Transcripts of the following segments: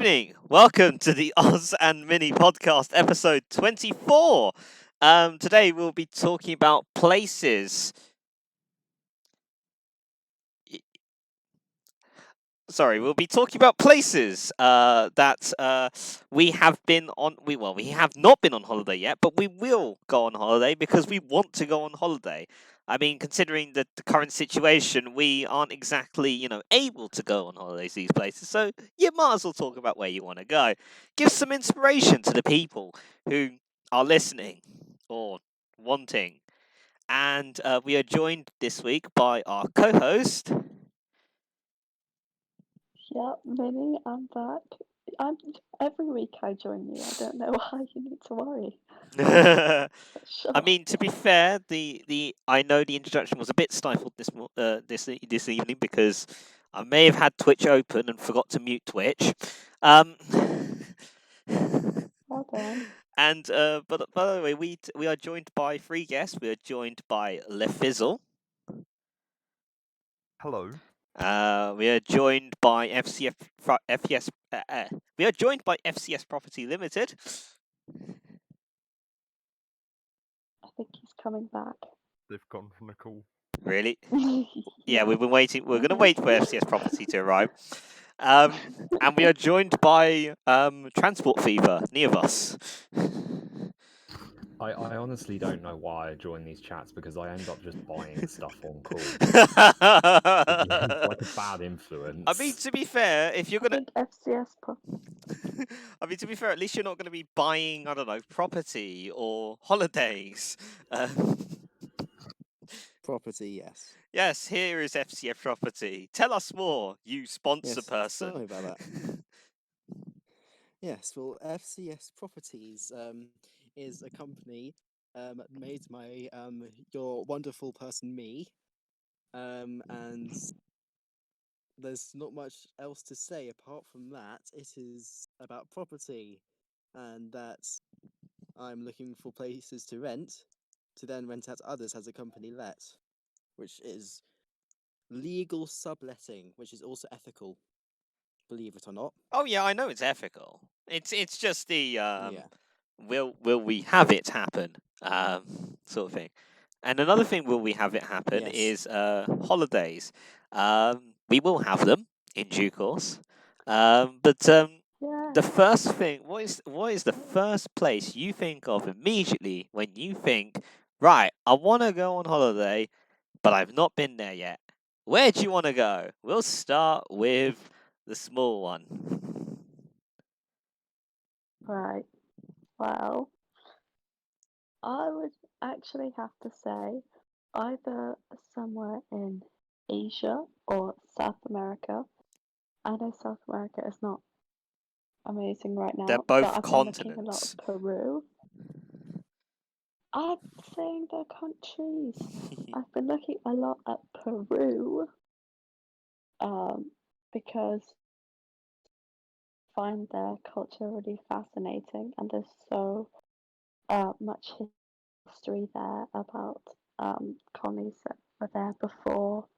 evening. Welcome to the Oz and Mini podcast, episode 24. Today we'll be talking about places. We'll be talking about places that we have been on. We have not been on holiday yet, but we will go on holiday because we want to go on holiday. I mean, considering the current situation, we aren't exactly, able to go on holidays to these places. So you might as well talk about where you want to go. Give some inspiration to the people who are listening or wanting. And we are joined this week by our co-host. Yeah, Minnie, I'm back. Every week I join you. I don't know why you need to worry. Sure. I mean, to be fair, I know the introduction was a bit stifled this evening because I may have had Twitch open and forgot to mute Twitch. Well done. And but by the way, we are joined by three guests. We are joined by Fizzle. Hello. We are joined by FCS. We are joined by FCS Property Limited. I think he's coming back. They've gone from the call. Really? Yeah, we've been waiting. We're going to wait for FCS Property to arrive. And we are joined by Transport Fever, Neovos. I honestly don't know why I join these chats because I end up just buying stuff on call. It's like a bad influence. I mean, to be fair, if you're gonna, I mean, to be fair, at least you're not going to be buying, I don't know, property or holidays. Property, yes. Yes, here is FCS Property. Tell us more, you sponsor Yes, person. sorry about that. Yes, well, FCS Properties is a company made by your wonderful person, me. And there's not much else to say apart from that. It is about property, and that I'm looking for places to rent, to then rent out to others as a company let, which is legal subletting, which is also ethical, believe it or not. Oh yeah, I know it's ethical. It's just the Yeah. will we have it happen sort of thing. And another thing will we have it happen Yes. is holidays. We will have them in due course. But Yeah. the first thing, what is the first place you think of immediately when you think, right, I want to go on holiday, but I've not been there yet. Where do you want to go? We'll start with the small one. Right. Well, I would actually have to say either somewhere in Asia or South America. I know South America is not amazing right now, They're but both I've been looking a lot continents. at Peru. I'm saying they're countries. I've been looking a lot at Peru, because I find their culture really fascinating, and there's so much history there about colonies that were there before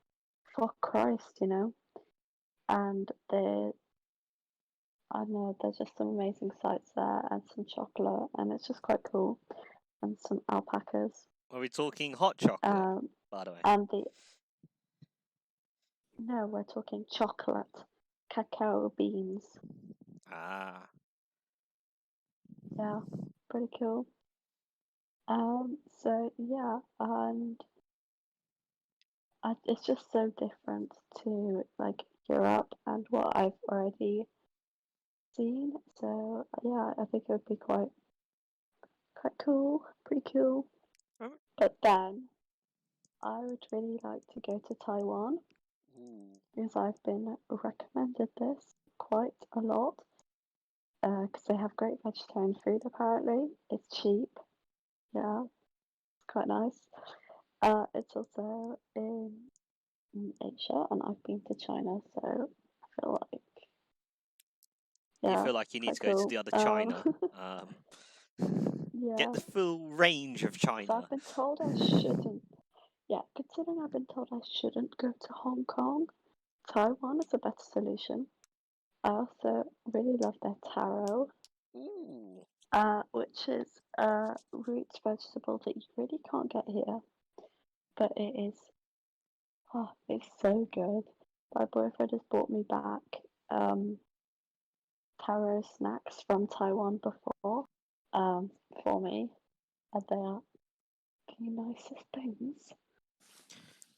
Christ, and I don't know, there's just some amazing sights there and some chocolate, and it's just quite cool, and some alpacas. Are we talking hot chocolate, by the way? And no, we're talking chocolate, cacao beans. Ah. Yeah, pretty cool. So yeah, and it's just so different to like Europe and what I've already seen. So yeah, I think it would be quite cool, pretty cool. Oh. But then I would really like to go to Taiwan. Ooh. Because I've been recommended this quite a lot. Because they have great vegetarian food apparently. It's cheap. Yeah, it's quite nice. It's also in Asia, and I've been to China, so I feel like You feel like you need to go to the other China. Yeah. Get the full range of China. So I've been told I shouldn't. Yeah, considering I've been told I shouldn't go to Hong Kong, Taiwan is a better solution. I also really love their taro, Ooh. which is a root vegetable that you really can't get here, but it's so good. My boyfriend has brought me back taro snacks from Taiwan before for me, and they are the nicest things.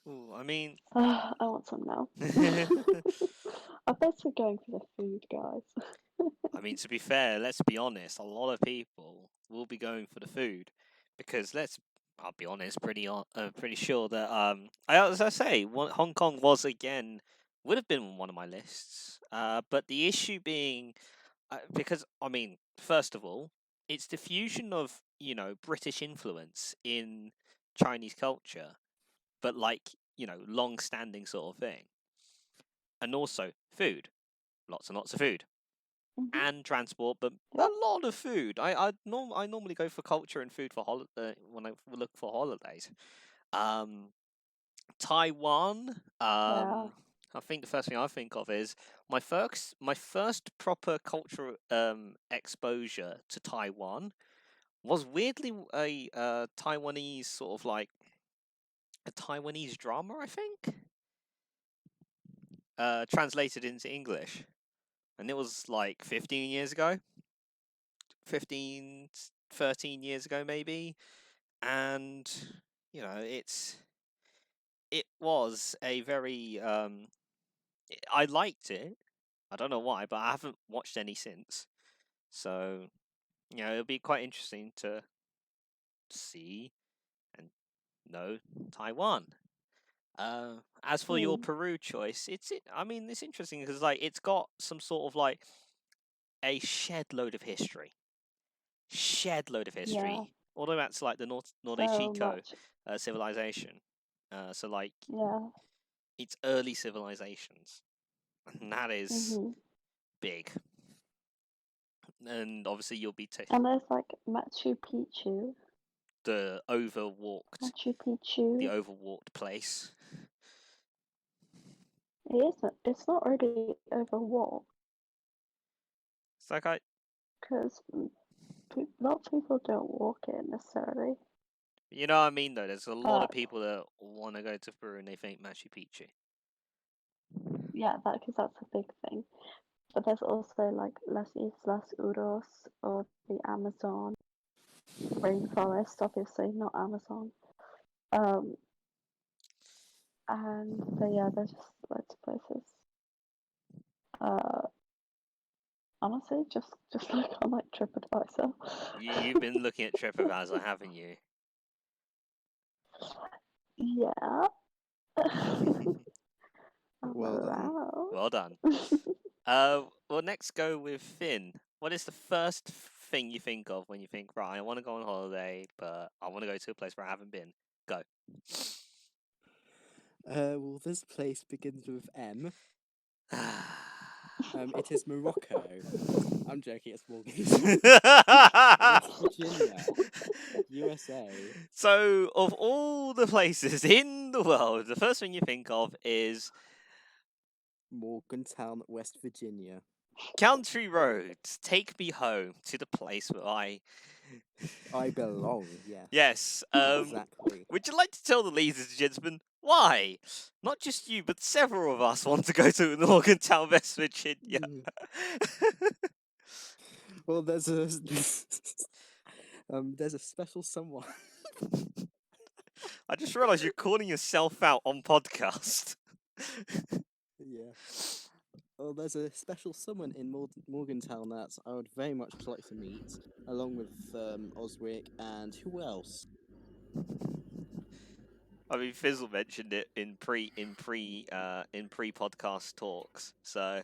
Ooh, I mean, I want some now. I'm better going for the food, guys. to be fair, let's be honest. A lot of people will be going for the food because I'll be honest, pretty sure that as I say, Hong Kong would have been on one of my lists. But the issue being, because first of all, it's the fusion of British influence in Chinese culture, but long-standing sort of thing, and also food, lots and lots of food and transport, but Yep. a lot of food. I normally go for culture and food for when I look for holidays. Taiwan. Yeah. I think the first thing I think of is my first proper cultural exposure to Taiwan was weirdly a Taiwanese sort of like a Taiwanese drama, I think, translated into English, and it was like 15 years ago. 15, 13 years ago, maybe. And, it was a very, I liked it. I don't know why, but I haven't watched any since. So, it'll be quite interesting to see and know Taiwan. As for your Peru choice, it's interesting because it's got some sort of like a shed load of history. Yeah. All the way back to like the Norte So Chico much. civilization. So like Yeah. it's early civilizations, and that is Mhm. big. And obviously you'll be And there's like Machu Picchu. the overwalked Machu Picchu. place. It isn't. It's not really overwalked It's like because a lot of people don't walk it necessarily. you know what I mean though. There's a lot of But people that want to go to Peru and they think Machu Picchu. yeah, because that's a big thing. But there's also like Las Islas Uros or the Amazon rainforest, obviously not Amazon. And so yeah, there's just loads of places. Honestly, just like on like TripAdvisor. You've been looking at TripAdvisor, haven't you? Yeah. Well done. Well done. Well, next go with Finn. What is the first thing you think of when you think, right, I want to go on holiday, but I want to go to a place where I haven't been? Go. Well, this place begins with M. It is Morocco. I'm joking. It's Morgan. West Virginia, USA. So, of all the places in the world, the first thing you think of is Morgantown, West Virginia. country roads. Take me home to the place where I belong. Yeah. Yes. Exactly. Would you like to tell the ladies and gentlemen why? Not just you, but several of us want to go to Morgantown, West Virginia. Well, there's a special someone. I just realised you're calling yourself out on podcast. Yeah. Well, there's a special someone in Morgantown that I would very much like to meet, along with Oswick and who else? I mean, Fizzle mentioned it in pre-podcast talks. So,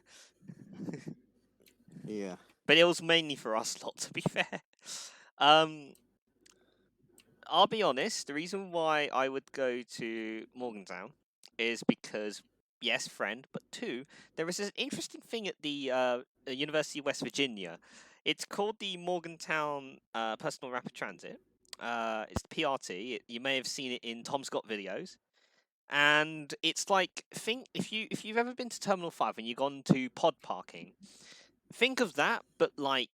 Yeah. but it was mainly for us lot, to be fair. Um, I'll be honest. The reason why I would go to Morgantown is because yes, friend, but two, there is this interesting thing at the University of West Virginia. It's called the Morgantown Personal Rapid Transit. It's the PRT. You may have seen it in Tom Scott videos. and it's like think if you've ever been to Terminal 5 and you've gone to pod parking, think of that, but like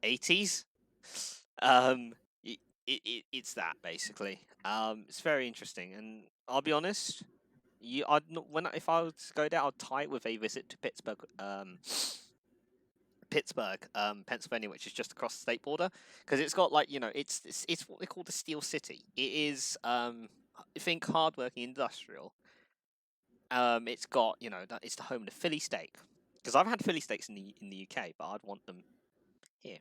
80s. It's that basically. It's very interesting, and I'll be honest. If I was to go there, I'd tie it with a visit to Pittsburgh, Pennsylvania, which is just across the state border, because it's got like it's what they call the Steel City. It is I think hardworking industrial. It's got it's the home of the Philly steak, because I've had Philly steaks in the UK, but I'd want them here.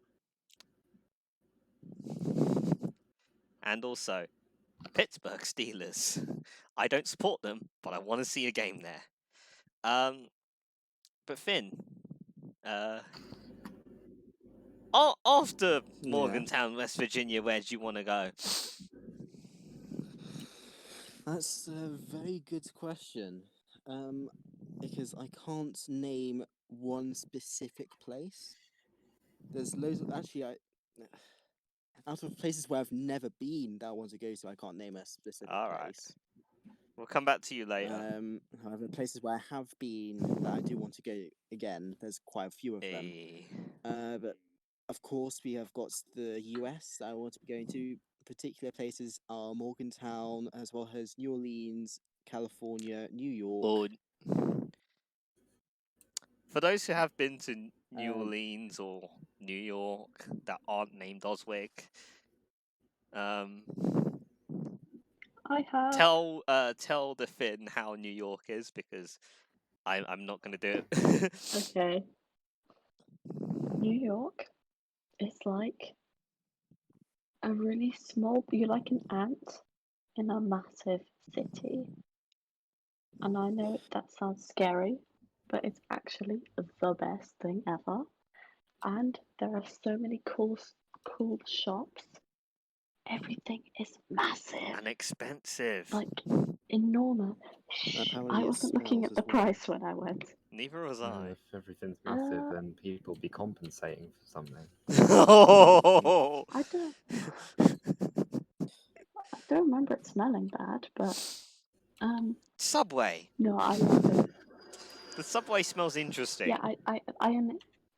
And also, Pittsburgh Steelers. I don't support them, but I want to see a game there. But Finn, after Yeah. Morgantown, West Virginia, where do you want to go? That's a very good question. Because I can't name one specific place. There's loads of out of places where I've never been that I want to go to, I can't name a specific All right. place. We'll come back to you later. However, places where I have been that I do want to go again, there's quite a few of them. But of course, we have got the US that I want to be going to. Particular places are Morgantown, as well as New Orleans, California, New York. For those who have been to New Orleans or New York that aren't named Oswig, I have. tell the Finn how New York is, because I'm not going to do it. Okay. New York is like a really small. You're like an ant in a massive city. And I know that sounds scary, but it's actually the best thing ever. And there are so many cool shops. Everything is massive. And expensive. Like enormous. Apparently I it wasn't looking smells at the as well. price when I went. Neither was I. If everything's massive, then people be compensating for something. I don't remember it smelling bad, but Subway. no, I love it. The Subway smells interesting. Yeah, I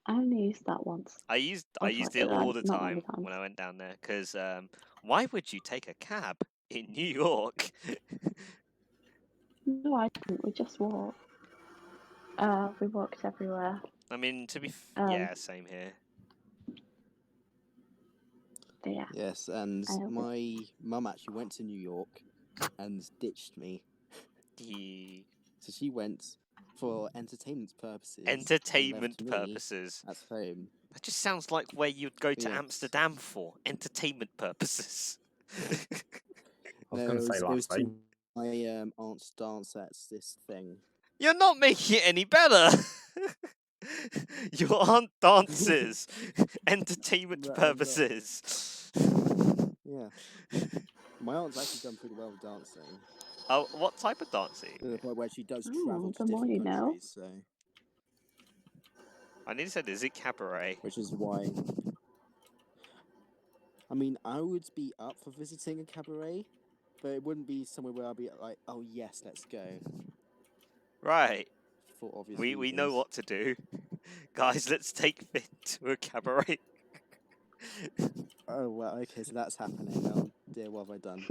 only used that once. I used it Unfortunately, all the not many time when times. I went down there, because why would you take a cab in New York? No, I didn't. We just walked. We walked everywhere. I mean, to be yeah, same here. Yeah. Yes, and my mum actually went to New York and ditched me. So she went for entertainment purposes. Entertainment and left purposes. Me at home. That just sounds like where you'd go to Yes. Amsterdam for entertainment purposes. I was going to say last night. My aunt's dance at this thing. You're not making it any better. Your aunt dances entertainment purposes. Yeah. My aunt's actually done pretty well with dancing. Oh, what type of dancing? To the point where she does travel to the more different you know. countries. So. I nearly said, is it cabaret? Which is why. I mean, I would be up for visiting a cabaret, but it wouldn't be somewhere where I'd be like, oh yes, let's go. Right. For obvious we reasons. know what to do. Guys, let's take Finn to a cabaret. Oh, well, okay, so that's happening. Oh dear, what have I done?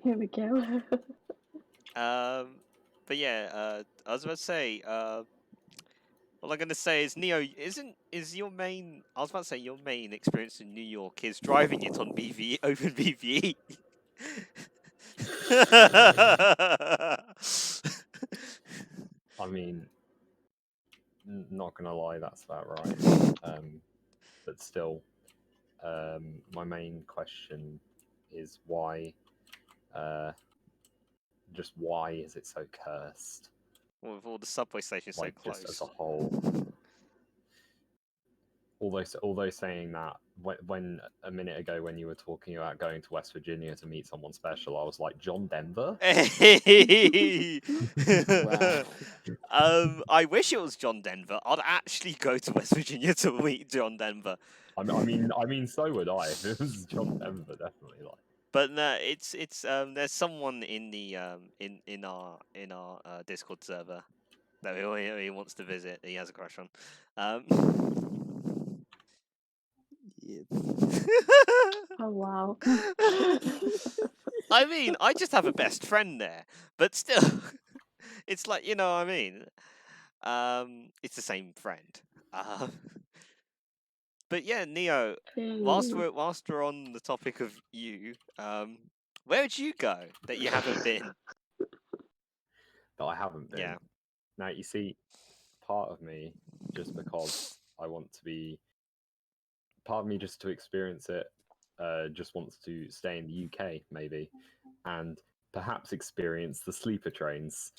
Here we go. But yeah, I was about to say, all I'm gonna say is, Neo, is your main? I was about to say your main experience in New York is driving it on BV open BVE. I mean, not gonna lie, that's about right. But still, my main question is why. Just why is it so cursed? Well, with all the subway stations Like, so close. just as a whole. Although saying that, when a minute ago when you were talking about going to West Virginia to meet someone special, I was like, John Denver? Hey! Wow. I wish it was John Denver. I'd actually go to West Virginia to meet John Denver. I mean, so would I. If it was John Denver, definitely. Like, But no, it's there's someone in the in our Discord server that he wants to visit. He has a crush on. Yeah. Oh wow. I mean, I just have a best friend there, but still, it's like, you know what I mean. It's the same friend. But yeah, Neo. Whilst Hey. we're on the topic of you, where would you go that you haven't been? That I haven't been. Yeah. Now, you see, part of me, just because I want to be, part of me just to experience it, just wants to stay in the UK, maybe, and perhaps experience the sleeper trains,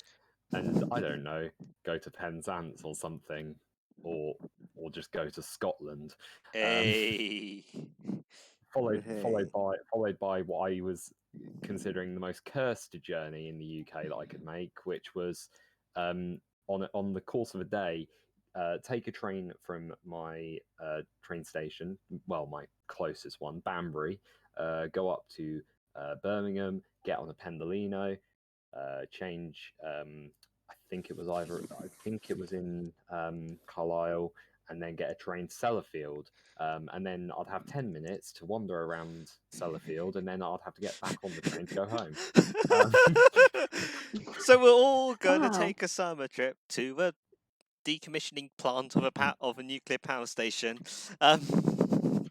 and I don't know, go to Penzance or something, or just go to Scotland. Hey. Followed Hey. by what I was considering the most cursed journey in the UK that I could make, which was on the course of a day, take a train from my train station, well, my closest one, Banbury, go up to Birmingham, get on a Pendolino, change. I think it was in Carlisle, and then get a train to Sellafield. And then I'd have 10 minutes to wander around Sellafield, and then I'd have to get back on the train to go home. So we're all going to Wow. take a summer trip to a decommissioning plant of a nuclear power station. I don't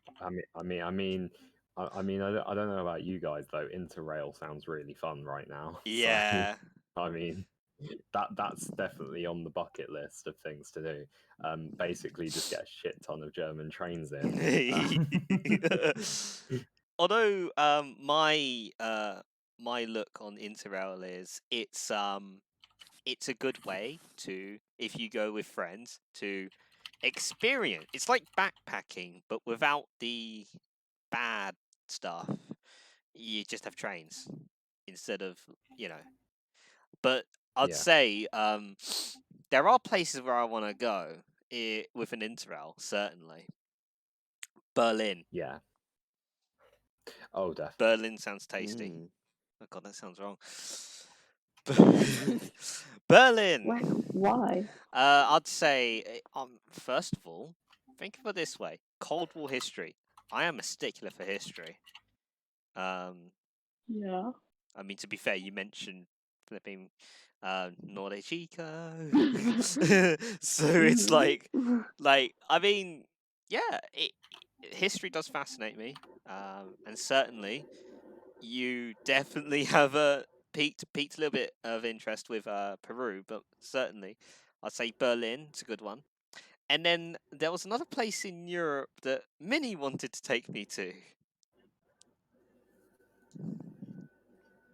know about you guys though. Interrail sounds really fun right now. Yeah. So, I mean, that's definitely on the bucket list of things to do. Basically, just get a shit ton of German trains in. Although my look on Interrail is it's a good way to, if you go with friends, to experience. It's like backpacking, but without the bad stuff. You just have trains instead of, you know. But I'd Yeah. say there are places where I want to go with an Interrail, certainly. Berlin. Yeah. Oh, definitely. Berlin sounds tasty. Mm. Oh god, that sounds wrong. Berlin. Why? I'd say, first of all, think of it this way: Cold War history. I am a stickler for history. Yeah. I mean, to be fair, you mentioned flipping Nordichico, so it's Mhm. like I mean, yeah, history does fascinate me, and certainly you definitely have peaked a little bit of interest with Peru, but certainly I'd say Berlin. It's a good one. And then there was another place in Europe that Minnie wanted to take me to.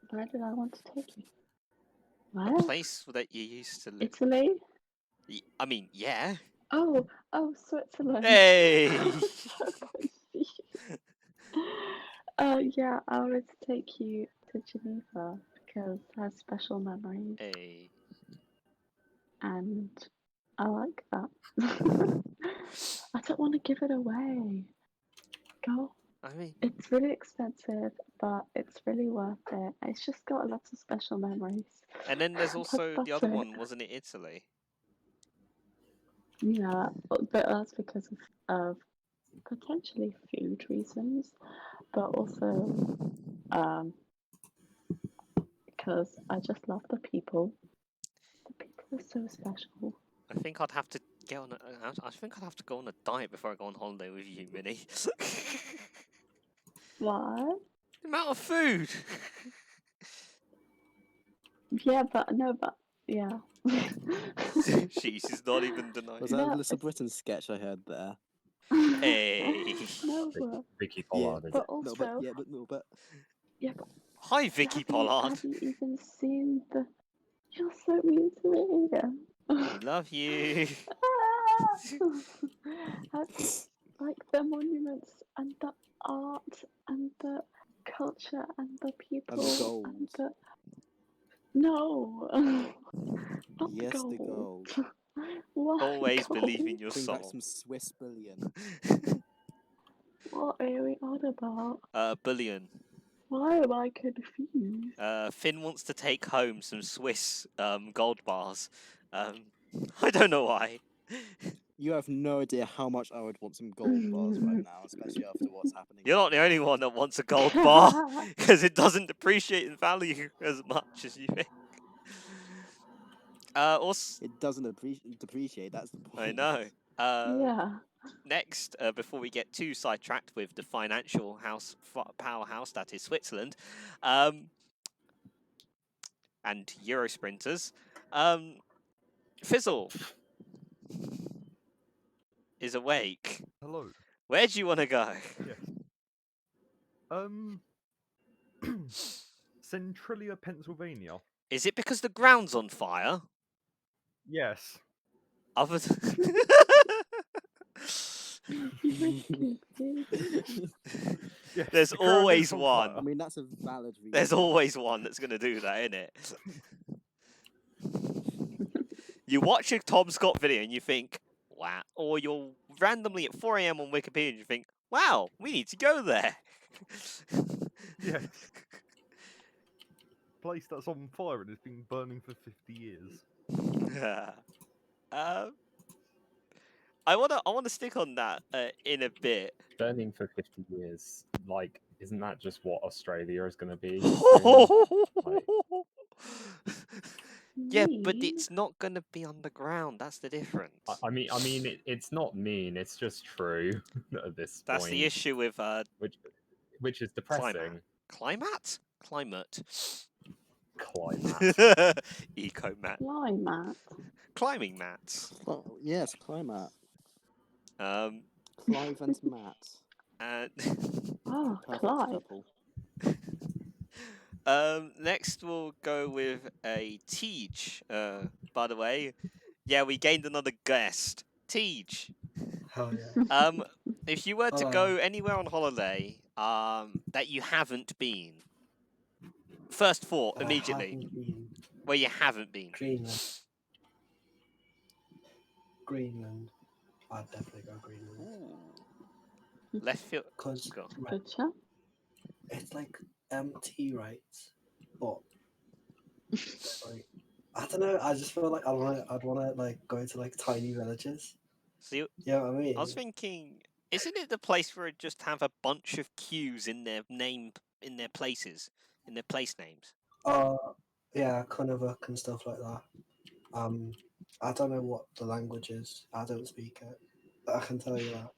Where did I want to take you? A Where? place that you used to live. Italy? I mean, yeah. Oh, Switzerland. Hey. I'm so confused. Yeah, I wanted to take you to Geneva because it has special memories, Hey. and I like that. I don't want to give it away. Go. I mean, It's really expensive, but it's really worth it. It's just got lots of special memories. and then there's also the That's other it. one, wasn't it? Italy. Yeah, but that's because of potentially food reasons, but also because I just love the people. The people are so special. I think I'd have to get on. I think I'd have to go on a diet before I go on holiday with you, Minnie. Why? The amount of food. Yeah, but yeah. She's not even denying. Was that No, a Little it's- Britain sketch I heard there? Hey. No, Vicky Yeah, Pollard, is but it? also, no, but yeah, but no, but yeah, but Hi, Vicky Pollard. have you even seen the? You're so mean to me. We love you. Like the monuments and the art and the culture and the people gold. and the no, not Yes, the the gold. gold. Why Always believe in gold? your Bring back soul. some Swiss bullion. What are we on about? Bullion. Why am I confused? Finn wants to take home some Swiss gold bars. I don't know why. You have no idea how much I would want some gold bars right now, especially after what's happening. You're not the only one that wants a gold bar because it doesn't depreciate in value as much as you think. Also, It doesn't depreciate. That's the point. I know. Yeah. Next, before we get too sidetracked with the financial powerhouse that is Switzerland, and Euro sprinters, Fizzle is awake. Hello. Where do you want to go? Yes. Centralia, Pennsylvania. Is it because the ground's on fire? Yes. Other than... Yes. There's the ground is always on one. I fire. mean, that's a valid reason. There's always one that's going to do that, innit? You watch a Tom Scott video and you think, wow, or you're randomly at 4 AM on Wikipedia and you think, wow, we need to go there. Yes. Place that's on fire and has been burning for 50 years. I wanna stick on that in a bit. Burning for 50 years, like, isn't that just what Australia is going to be? Yeah, but Mean? it's not gonna be underground. That's the difference. I mean, it's not mean. It's just true at this That's point. the issue with which is depressing. climate. Climate. Eco mat. Climate. Climbing mats. Yes, climate. Um, Clive and Matt. and Oh, Perfect Clive. couple. next we'll go with a Teisj. By the way, yeah, we gained another guest, Teisj. Hell yeah. If you were to go anywhere on holiday, that you haven't been, first thought I immediately, haven't been. where you haven't been. Greenland. Greenland. I'd definitely go Greenland. Left field. Because Go. Good chat. it's like tea rights, but like, I don't know. I just feel like I'd wanna like go to like tiny villages. So you, You know what I mean? I was thinking, isn't it the place where it just have a bunch of Q's in their places, in their place names? Yeah, Nunavut and stuff like that. I don't know what the language is. I don't speak it, but I can tell you that.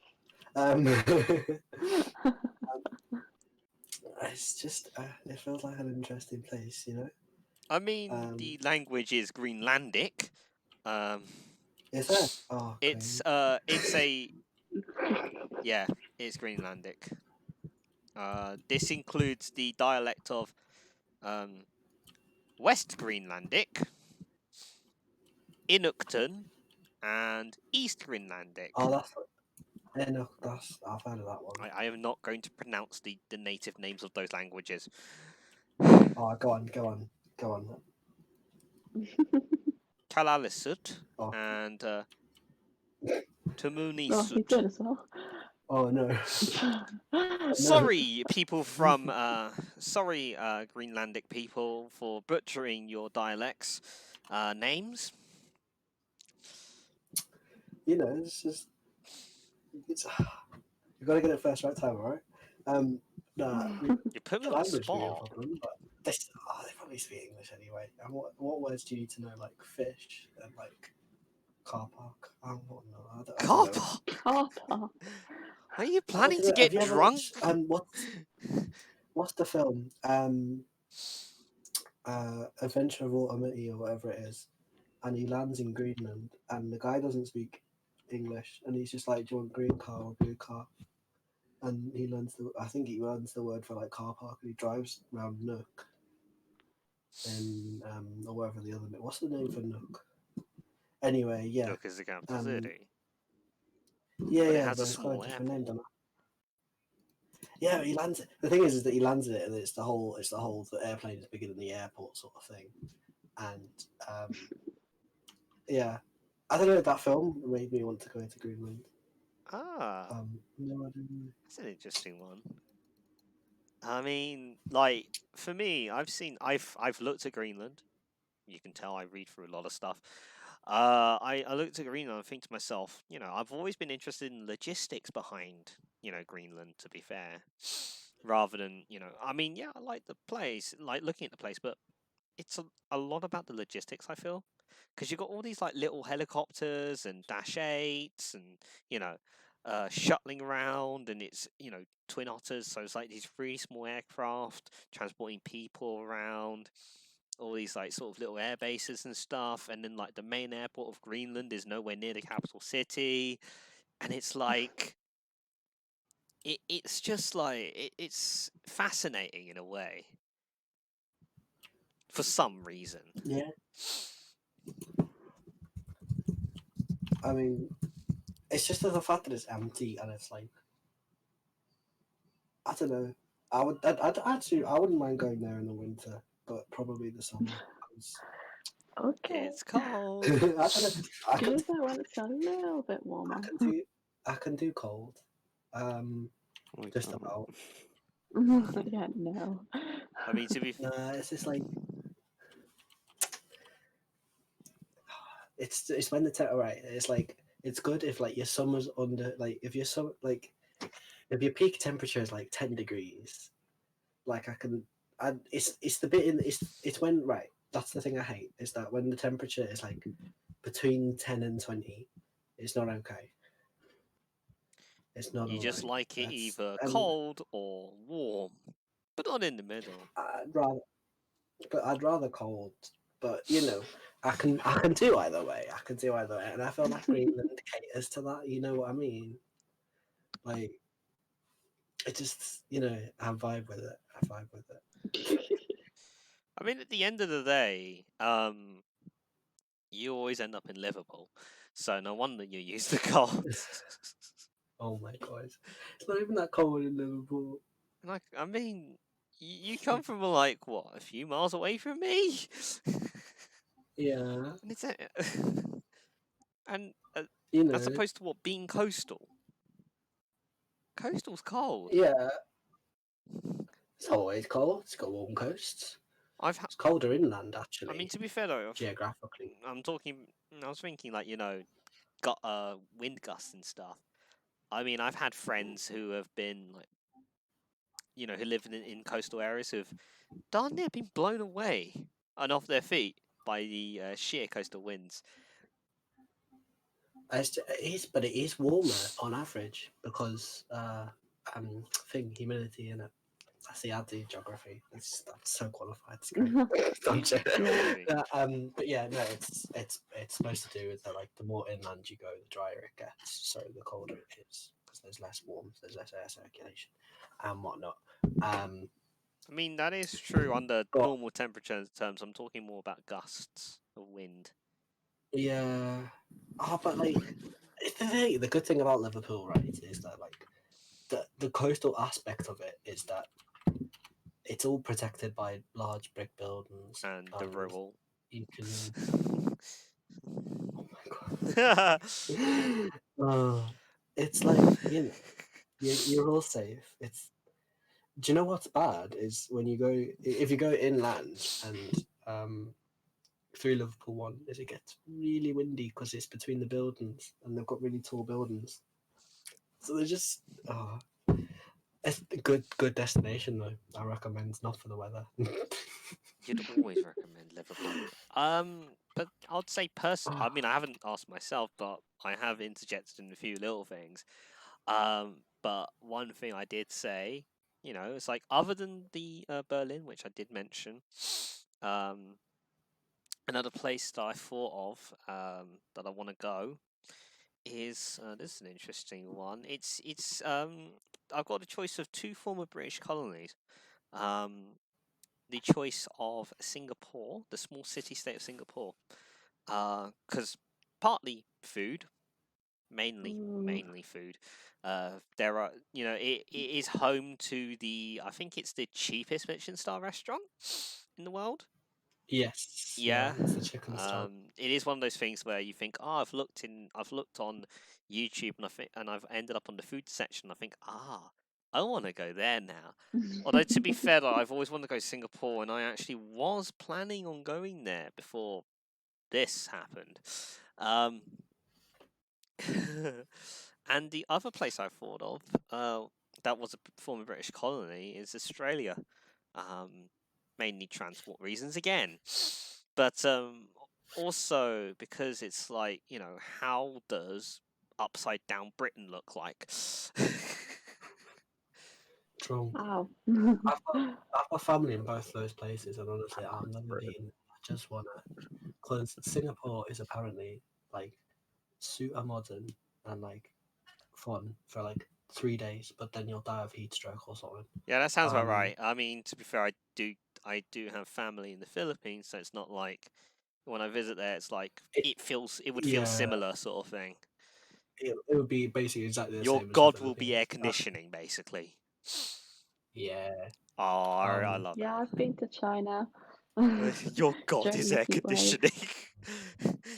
It's just it feels like an interesting place, you know. I mean, the language is Greenlandic. Is it? Oh, It's a yeah, it's Greenlandic. This includes the dialect of West Greenlandic, Inuktun, and East Greenlandic. Oh, that's I've heard of that one. I am not going to pronounce the native names of those languages. Oh, go on. Kalaallisut Oh. and Oh, he Tumunisut. did as well. Oh no. Sorry, people from Greenlandic people, for butchering your dialects names. You know, it's you got to get it first right time, all right? Nah, You put me the on the language would be a spot. problem, but they probably speak English anyway. And what words do you need to know, like fish and like car park? I don't know. I don't Car know. park. Car park. Are you I planning don't to know, have get you ever drunk? watched, what's the film? Adventure of Autumn or whatever it is, and he lands in Greenland, and the guy doesn't speak English, and he's just like, "Do you want green car or blue car?" And he learns he learns the word for like car park, and he drives around Nook, and or whatever the other name. What's the name for Nook? Anyway, yeah, Look, is the capital city. yeah, But it yeah, has but a it's got small a different name, airport. doesn't it? Yeah, he lands it. The thing is that he lands it, and it's the whole the airplane is bigger than the airport sort of thing, and yeah, I don't know. That film made me want to go to Greenland. Ah, No, I don't know. that's an interesting one. I mean, like for me, I've looked at Greenland. You can tell I read through a lot of stuff. I looked at Greenland and think to myself, I've always been interested in logistics behind, Greenland, to be fair. Rather than, I mean, yeah, I like the place, like looking at the place, but it's a lot about the logistics, I feel. Because you've got all these like little helicopters and Dash 8s and, shuttling around, and it's, twin otters, so it's like these really small aircraft transporting people around all these like sort of little air bases and stuff, and then like the main airport of Greenland is nowhere near the capital city, and it's like it's just like it's fascinating in a way for some reason. Yeah. I mean, it's just the fact that it's empty and it's like, I don't know. I'd actually, I wouldn't mind going there in the winter, but probably the summer. 'Cause Okay. It's cold. I don't know. I Go can, there when it's a little bit warmer. I can do cold. Just about. Yeah, no. I mean, to be Nah, it's just like it's when the right. It's like it's good if like your summer's under like if your summer like if your peak temperature is like 10 degrees, like it's the bit in it's when right. That's the thing I hate is that when the temperature is like between 10 and 20, it's not okay. It's not. you just alright. like it That's- either and cold or warm, but not in the middle. I'd rather cold. But I can do either way. I can do either way, and I feel like Greenland caters to that. You know what I mean? Like it just I vibe with it. I vibe with it. I mean, at the end of the day, you always end up in Liverpool, so no wonder you use the cold. Oh my god, it's not even that cold in Liverpool. Like, I mean, you come from like what, a few miles away from me, Yeah, and it's and you as know. opposed to what being coastal. Coastal's cold. Yeah, it's always cold. It's got warm coasts. It's colder inland actually. I mean, to be fair though, geographically. I was thinking like got wind gusts and stuff. I mean, I've had friends who have been like, who live in coastal areas who've darn near been blown away and off their feet by the sheer coastal winds. But it is warmer on average because humidity in it. I see. I do geography. I'm so qualified. It's great. I'm joking. But yeah, no, it's supposed to do with the more inland you go, the drier it gets, so the colder it is because there's less warmth, there's less air circulation, and whatnot. I mean, that is true under normal temperature terms. I'm talking more about gusts of wind. Yeah. Oh, but like the good thing about Liverpool, right, is that the coastal aspect of it is that it's all protected by large brick buildings and the rubble. You can. Oh my god. It's like you're all safe. Do you know what's bad is when you go if you go inland and through Liverpool one is it gets really windy because it's between the buildings and they've got really tall buildings. So they're just it's a good destination though. I recommend, not for the weather. You'd always recommend Liverpool. But I'd say I mean, I haven't asked myself, but I have interjected in a few little things. But one thing I did say, it's like other than the Berlin, which I did mention, another place that I thought of that I want to go is this is an interesting one. It's I've got a choice of two former British colonies. The choice of Singapore, the small city-state of Singapore, because partly food, mainly food. There are, it is home to I think it's the cheapest Michelin star restaurant in the world. Yes. Yeah. It's the chicken star. It is one of those things where you think, oh, I've looked on YouTube and I've ended up on the food section. I think, I want to go there now. Although to be fair, like, I've always wanted to go to Singapore, and I actually was planning on going there before this happened. And the other place I thought of, that was a former British colony, is Australia. Mainly transport reasons again, but also because it's like, you know, how does upside down Britain look like? True. Wow. I've got family in both those places, and honestly, I've never Britain. been. I just wanna, because Singapore is apparently like super modern and like fun for like 3 days, but then you'll die of heat stroke or something. Yeah, that sounds about Um, right. I mean, to be fair, I do have family in the Philippines, so it's not like when I visit there, it's like it would feel yeah. similar sort of thing. It would be basically exactly the Your same. god as the will be Philippines. air conditioning, basically. Yeah. Oh, I Um, love Yeah, that. I've been to China. Your god During is the air heat wave. conditioning.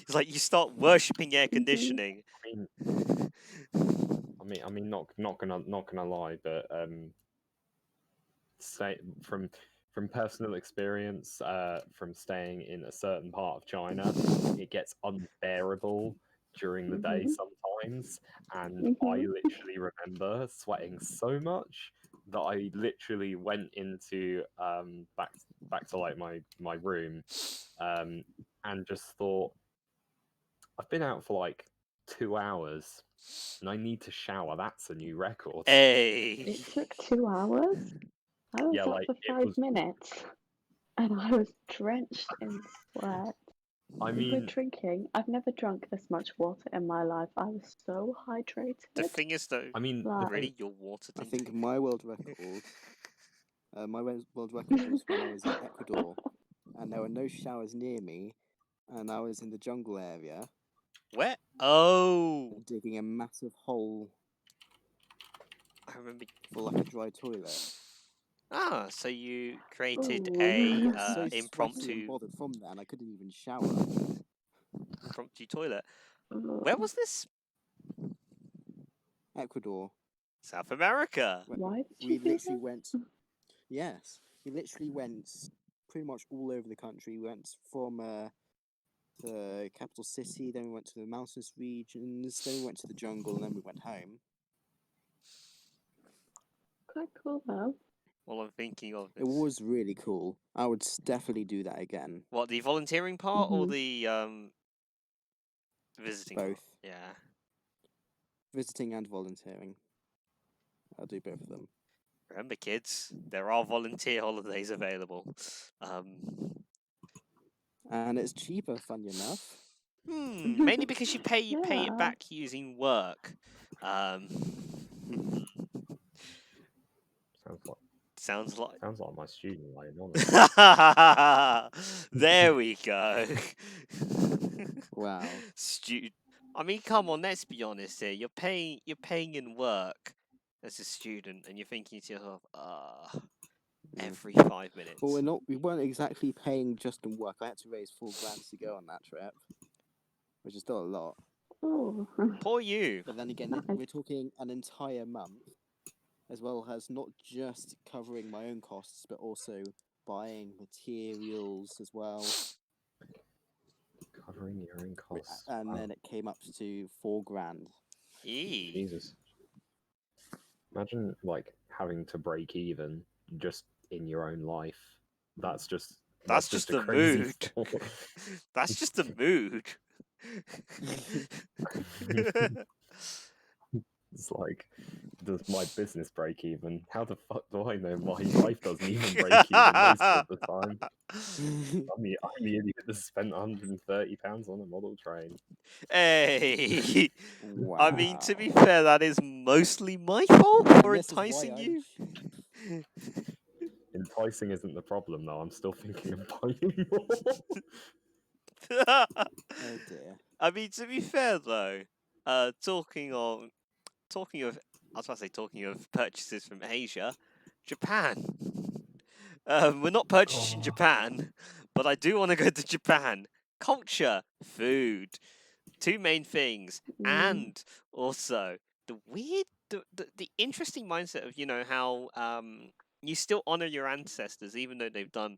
It's like you start worshipping air conditioning. I mean, not gonna lie, but from personal experience, from staying in a certain part of China, it gets unbearable during the day sometimes, and I literally remember sweating so much that I literally went into back to like my room, and just thought, I've been out for like 2 hours and I need to shower. That's a new record. Hey. It took 2 hours. I was Yeah, up like, for it 5 was- minutes, and I was drenched in sweat. I We were mean, drinking. I've never drunk this much water in my life. I was so hydrated. The thing is, though, I mean, Like, really, your water I intake. think my world record was when I was in Ecuador, and there were no showers near me, and I was in the jungle area Where? Oh, digging a massive hole I remember. for like a dry toilet. Ah, so you created Ooh. a I was so sweaty and impromptu bothered from that, and I couldn't even shower. toilet. Where was this? Ecuador. South America. Why did We you do literally that? went. Yes, we literally went pretty much all over the country. We went from the capital city, then we went to the mountainous regions, then we went to the jungle, and then we went home. Quite cool though. Well, I'm thinking of It was really cool. I would definitely do that again. what, the volunteering part or the visiting part? Both. Yeah. Visiting and volunteering. I'll do both of them. Remember, kids, there are volunteer holidays available. And it's cheaper, funny enough. Mainly because you pay it Yeah. back using work. Sounds Sounds like my student later on. there we go. Wow. I mean, come on, let's be honest here. You're paying in work as a student, and you're thinking to yourself, every 5 minutes. Well, we weren't exactly paying just in work. I had to raise $4,000 to go on that trip, which is still a lot. Ooh. Poor you. But then again, Nice. we're talking an entire month, as well as not just covering my own costs, but also buying materials as well. Covering your own costs. And then it came up to $4,000. Eee. Jesus. Imagine like having to break even just in your own life. That's just That's a the crazy mood. thought. That's just the mood. It's like, does my business break even? How the fuck do I know my life doesn't even break even most of the time? I'm the idiot that spent £130 on a model train. Hey. Wow. I mean, to be fair, that is mostly my fault for And this is why enticing I'm you. cheap. Enticing isn't the problem, though. I'm still thinking of buying more. Oh dear. I mean, to be fair though, talking of, I was about to say talking of purchases from Asia, Japan. We're not purchasing Oh. Japan, but I do want to go to Japan. Culture, food, two main things, and also the weird the interesting mindset of how you still honor your ancestors even though they've done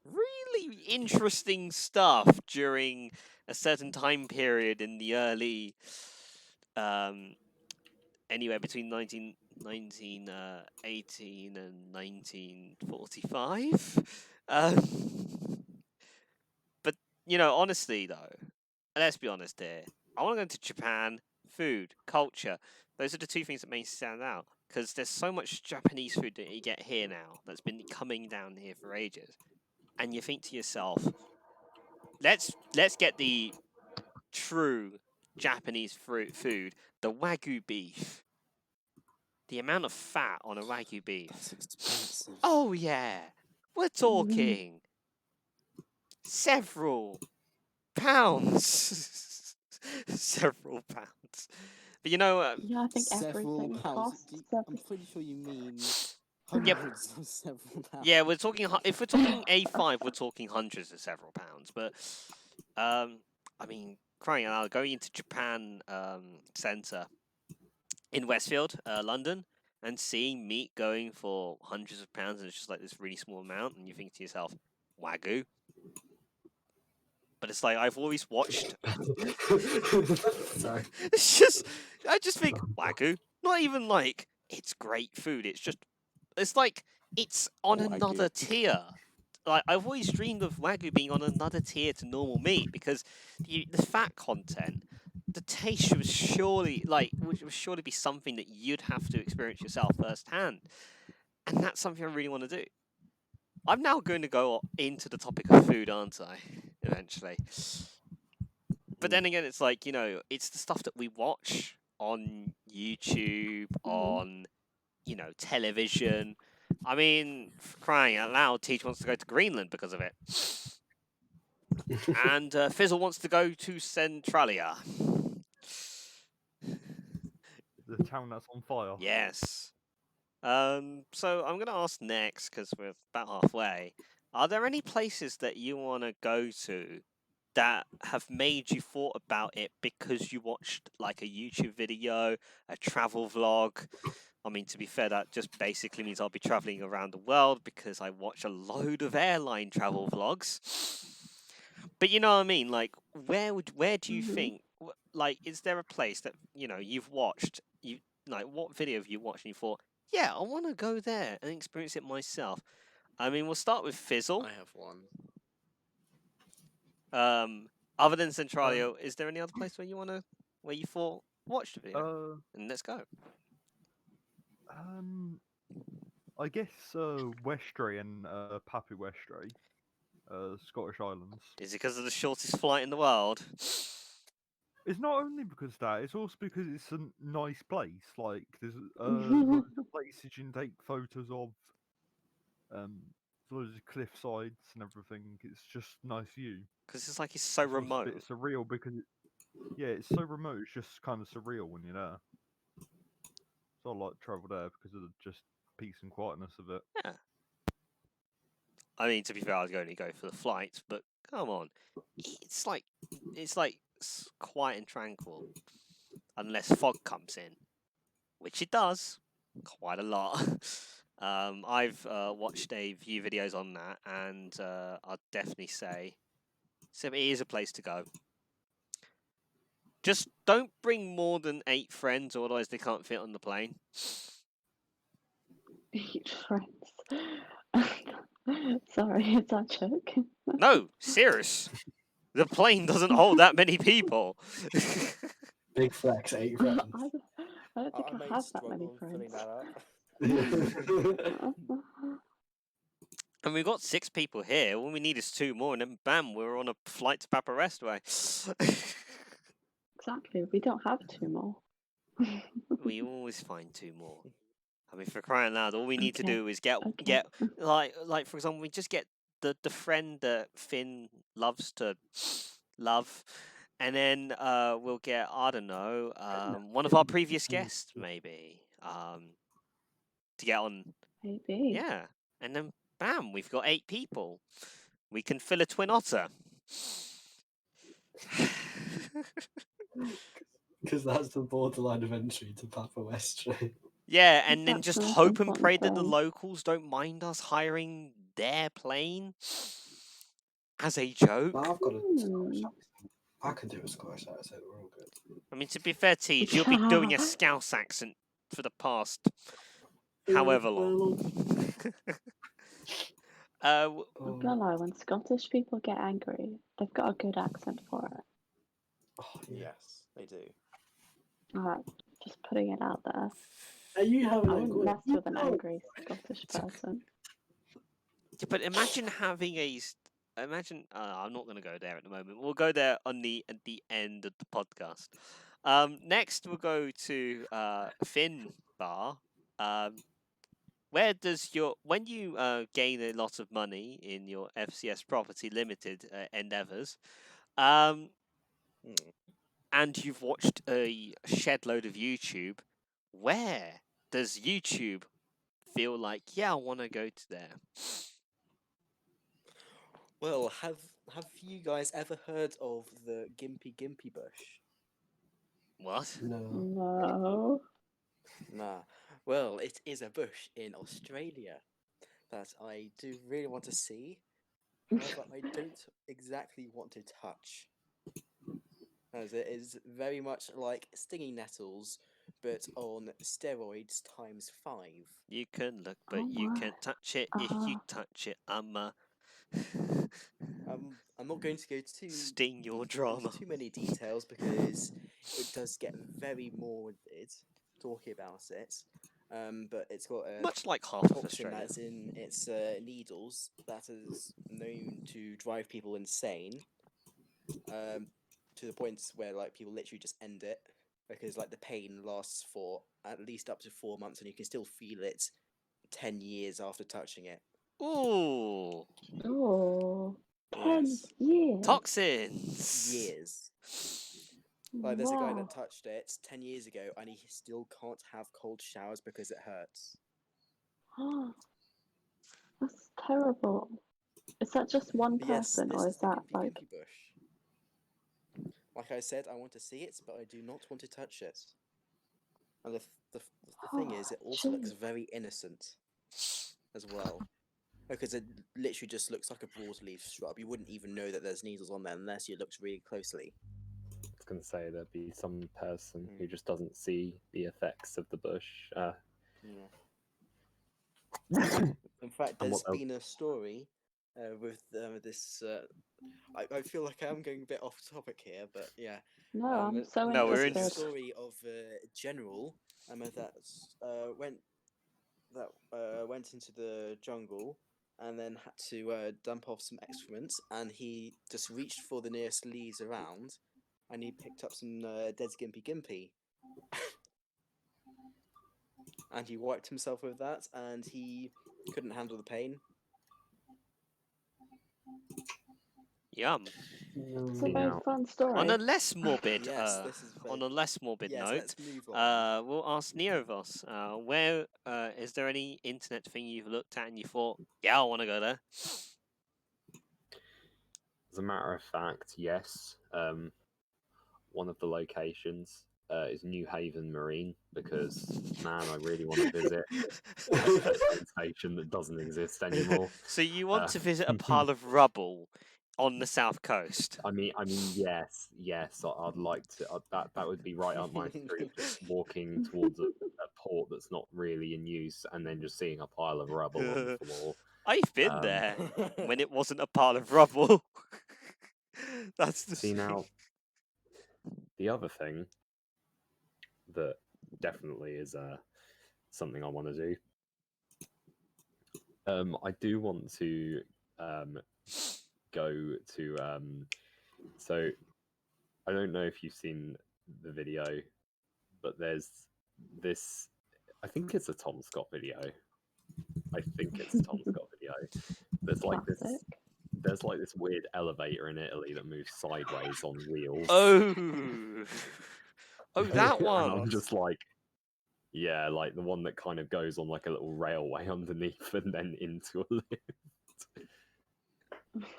really interesting stuff during a certain time period in the early anywhere between 1918 and 1945. But honestly though, let's be honest here. I want to go to Japan. Food, culture. Those are the two things that may stand out because there's so much Japanese food that you get here now that's been coming down here for ages, and you think to yourself, let's get the true Japanese food, the Wagyu beef. The amount of fat on a Wagyu beef. That's expensive. Oh yeah, we're talking several pounds. Several pounds. But Yeah, I think Several everything pounds. costs. I'm pretty sure you mean hundreds of several pounds. Yeah, we're talking. If we're talking A5, we're talking hundreds of several pounds. But I mean, crying out loud, going into Japan Centre in Westfield, London, and seeing meat going for hundreds of pounds, and it's just like this really small amount, and you think to yourself, Wagyu. But it's like I've always watched. Sorry. I just think Wagyu. Not even like it's great food. It's like it's on Wagyu. another tier. Like I've always dreamed of Wagyu being on another tier to normal meat because the fat content, the taste would surely be something that you'd have to experience yourself firsthand, and that's something I really want to do. I'm now going to go into the topic of food, aren't I? Eventually. But then again, it's like, it's the stuff that we watch on YouTube, on, television. I mean, for crying out loud, Teisj wants to go to Greenland because of it. And Fizzle wants to go to Centralia. The town that's on fire. Yes. So I'm going to ask next, because we're about halfway. Are there any places that you want to go to that have made you thought about it because you watched like a YouTube video, a travel vlog? I mean, to be fair, that just basically means I'll be traveling around the world because I watch a load of airline travel vlogs. But you know what I mean? Like, where do you think? Like, is there a place that you've watched? What video have you watched and you thought, yeah, I want to go there and experience it myself? I mean, we'll start with Fizzle. I have one. Other than Centralia, is there any other place where you thought watch the video and let's go? I guess Westray and Papu Westray, Scottish Islands. Is it because of the shortest flight in the world? It's not only because of that; it's also because it's a nice place. Like there's loads of places you can take photos of. Loads of cliff sides and everything. It's just nice view. Because it's like it's so remote. It's surreal because it's so remote. It's just kind of surreal when you're there. So I like to travel there because of the just peace and quietness of it. Yeah. I mean, to be fair, I was going to go for the flights, but come on, it's like quiet and tranquil, unless fog comes in, which it does quite a lot. I've watched a few videos on that, and I'd definitely say it is a place to go. Just don't bring more than 8 friends, otherwise they can't fit on the plane. 8 friends. Sorry, is that a joke? No, serious. The plane doesn't hold that many people. Big flex, 8 friends. I don't think I have that many filling friends. that up. And we've got 6 people here. All we need is 2 more, and then bam, we're on a flight to Paparestway. Exactly, we don't have 2 more. We always find 2 more. I mean, for crying out loud, all we need to Okay, do is get like for example, we just get the friend that Finn loves to love, and then we'll get, I don't know, one of our previous guests maybe to get on. Maybe. Yeah, and then bam, we've got 8 people. We can fill a twin otter. Because that's the borderline of entry to Papa Westray. Yeah, and then That's just the most hope and important pray that the thing. locals don't mind us hiring their plane as a joke. But I've got a Scottish Hmm. accent. I can do a Scottish accent. We're all good. I mean, to be fair, Teisj, you'll be doing a Scouse accent for the past however long. I'm gonna lie, when Scottish people get angry, they've got a good accent for it. Oh, yeah. Yes, they do. Alright, just putting it out there. Are you having I a wouldn't go? mess with an angry Scottish person. Yeah, but imagine having imagine. I'm not going to go there at the moment. We'll go there at the end of the podcast. Next we'll go to Finbar. Where does when you gain a lot of money in your FCS Property Limited endeavors, and you've watched a shed load of YouTube, where does YouTube feel like, yeah, I want to go to there? Well, have you guys ever heard of the Gimpy bush? What? No. No. Nah. Well, it is a bush in Australia that I do really want to see. However, I don't exactly want to touch, as it is very much like stinging nettles, but on steroids times 5. You can look, but Oh you my. can't touch it. If you touch it, I'm not going to go sting your into drama. too many details because it does get very morbid talking about it. But it's got a Much like half of toxin Australia. that's in its needles that is known to drive people insane. To the point where like people literally just end it because like the pain lasts for at least up to 4 months and you can still feel it 10 years after touching it. Ooh, Oh. 10 Yes. years. toxins. Years. Like there's a guy Wow. that touched it 10 years ago and he still can't have cold showers because it hurts. That's terrible. Is that just one But yes, person, this or is is the that Gimpy like? bush. Like I said, I want to see it, but I do not want to touch it. And the thing is, it also looks Jeez. very innocent as well. Because it literally just looks like a broadleaf shrub. You wouldn't even know that there's needles on there unless you looked really closely. I was going to say there'd be some person who just doesn't see the effects of the bush. Yeah. In fact, And there's what been a story with this. I feel like I am going a bit off topic here, but yeah. No, I'm so No, we're There's a interested. story of a general that went into the jungle and then had to dump off some excrement, and he just reached for the nearest leaves around, and he picked up some dead gimpy, and he wiped himself with that, and he couldn't handle the pain. Yum. It's a See very now, fun story. On a less morbid, Yes, this is on a less morbid yes. note, Let's move on. we'll ask Neovos. Where is there any internet thing you've looked at and you thought, yeah, I want to go there? as a matter of fact, yes. One of the locations is New Haven Marine because, man, I really want to visit a train station that doesn't exist anymore. So you want to visit a pile of rubble on the south coast? I mean, yes. I'd like to. That would be right up my street. Just walking towards a port that's not really in use, and then just seeing a pile of rubble on the floor. I've been there when it wasn't a pile of rubble. That's the See thing. now, the other thing that definitely is something I want to do. I do want to go to. So I don't know if you've seen the video, but there's this. I think it's a Tom Scott video. I think it's a Tom Scott video. There's like this. Classic. There's like this weird elevator in Italy that moves sideways on wheels. Oh, that And one. I'm just like, yeah, like the one that kind of goes on like a little railway underneath and then into a lift.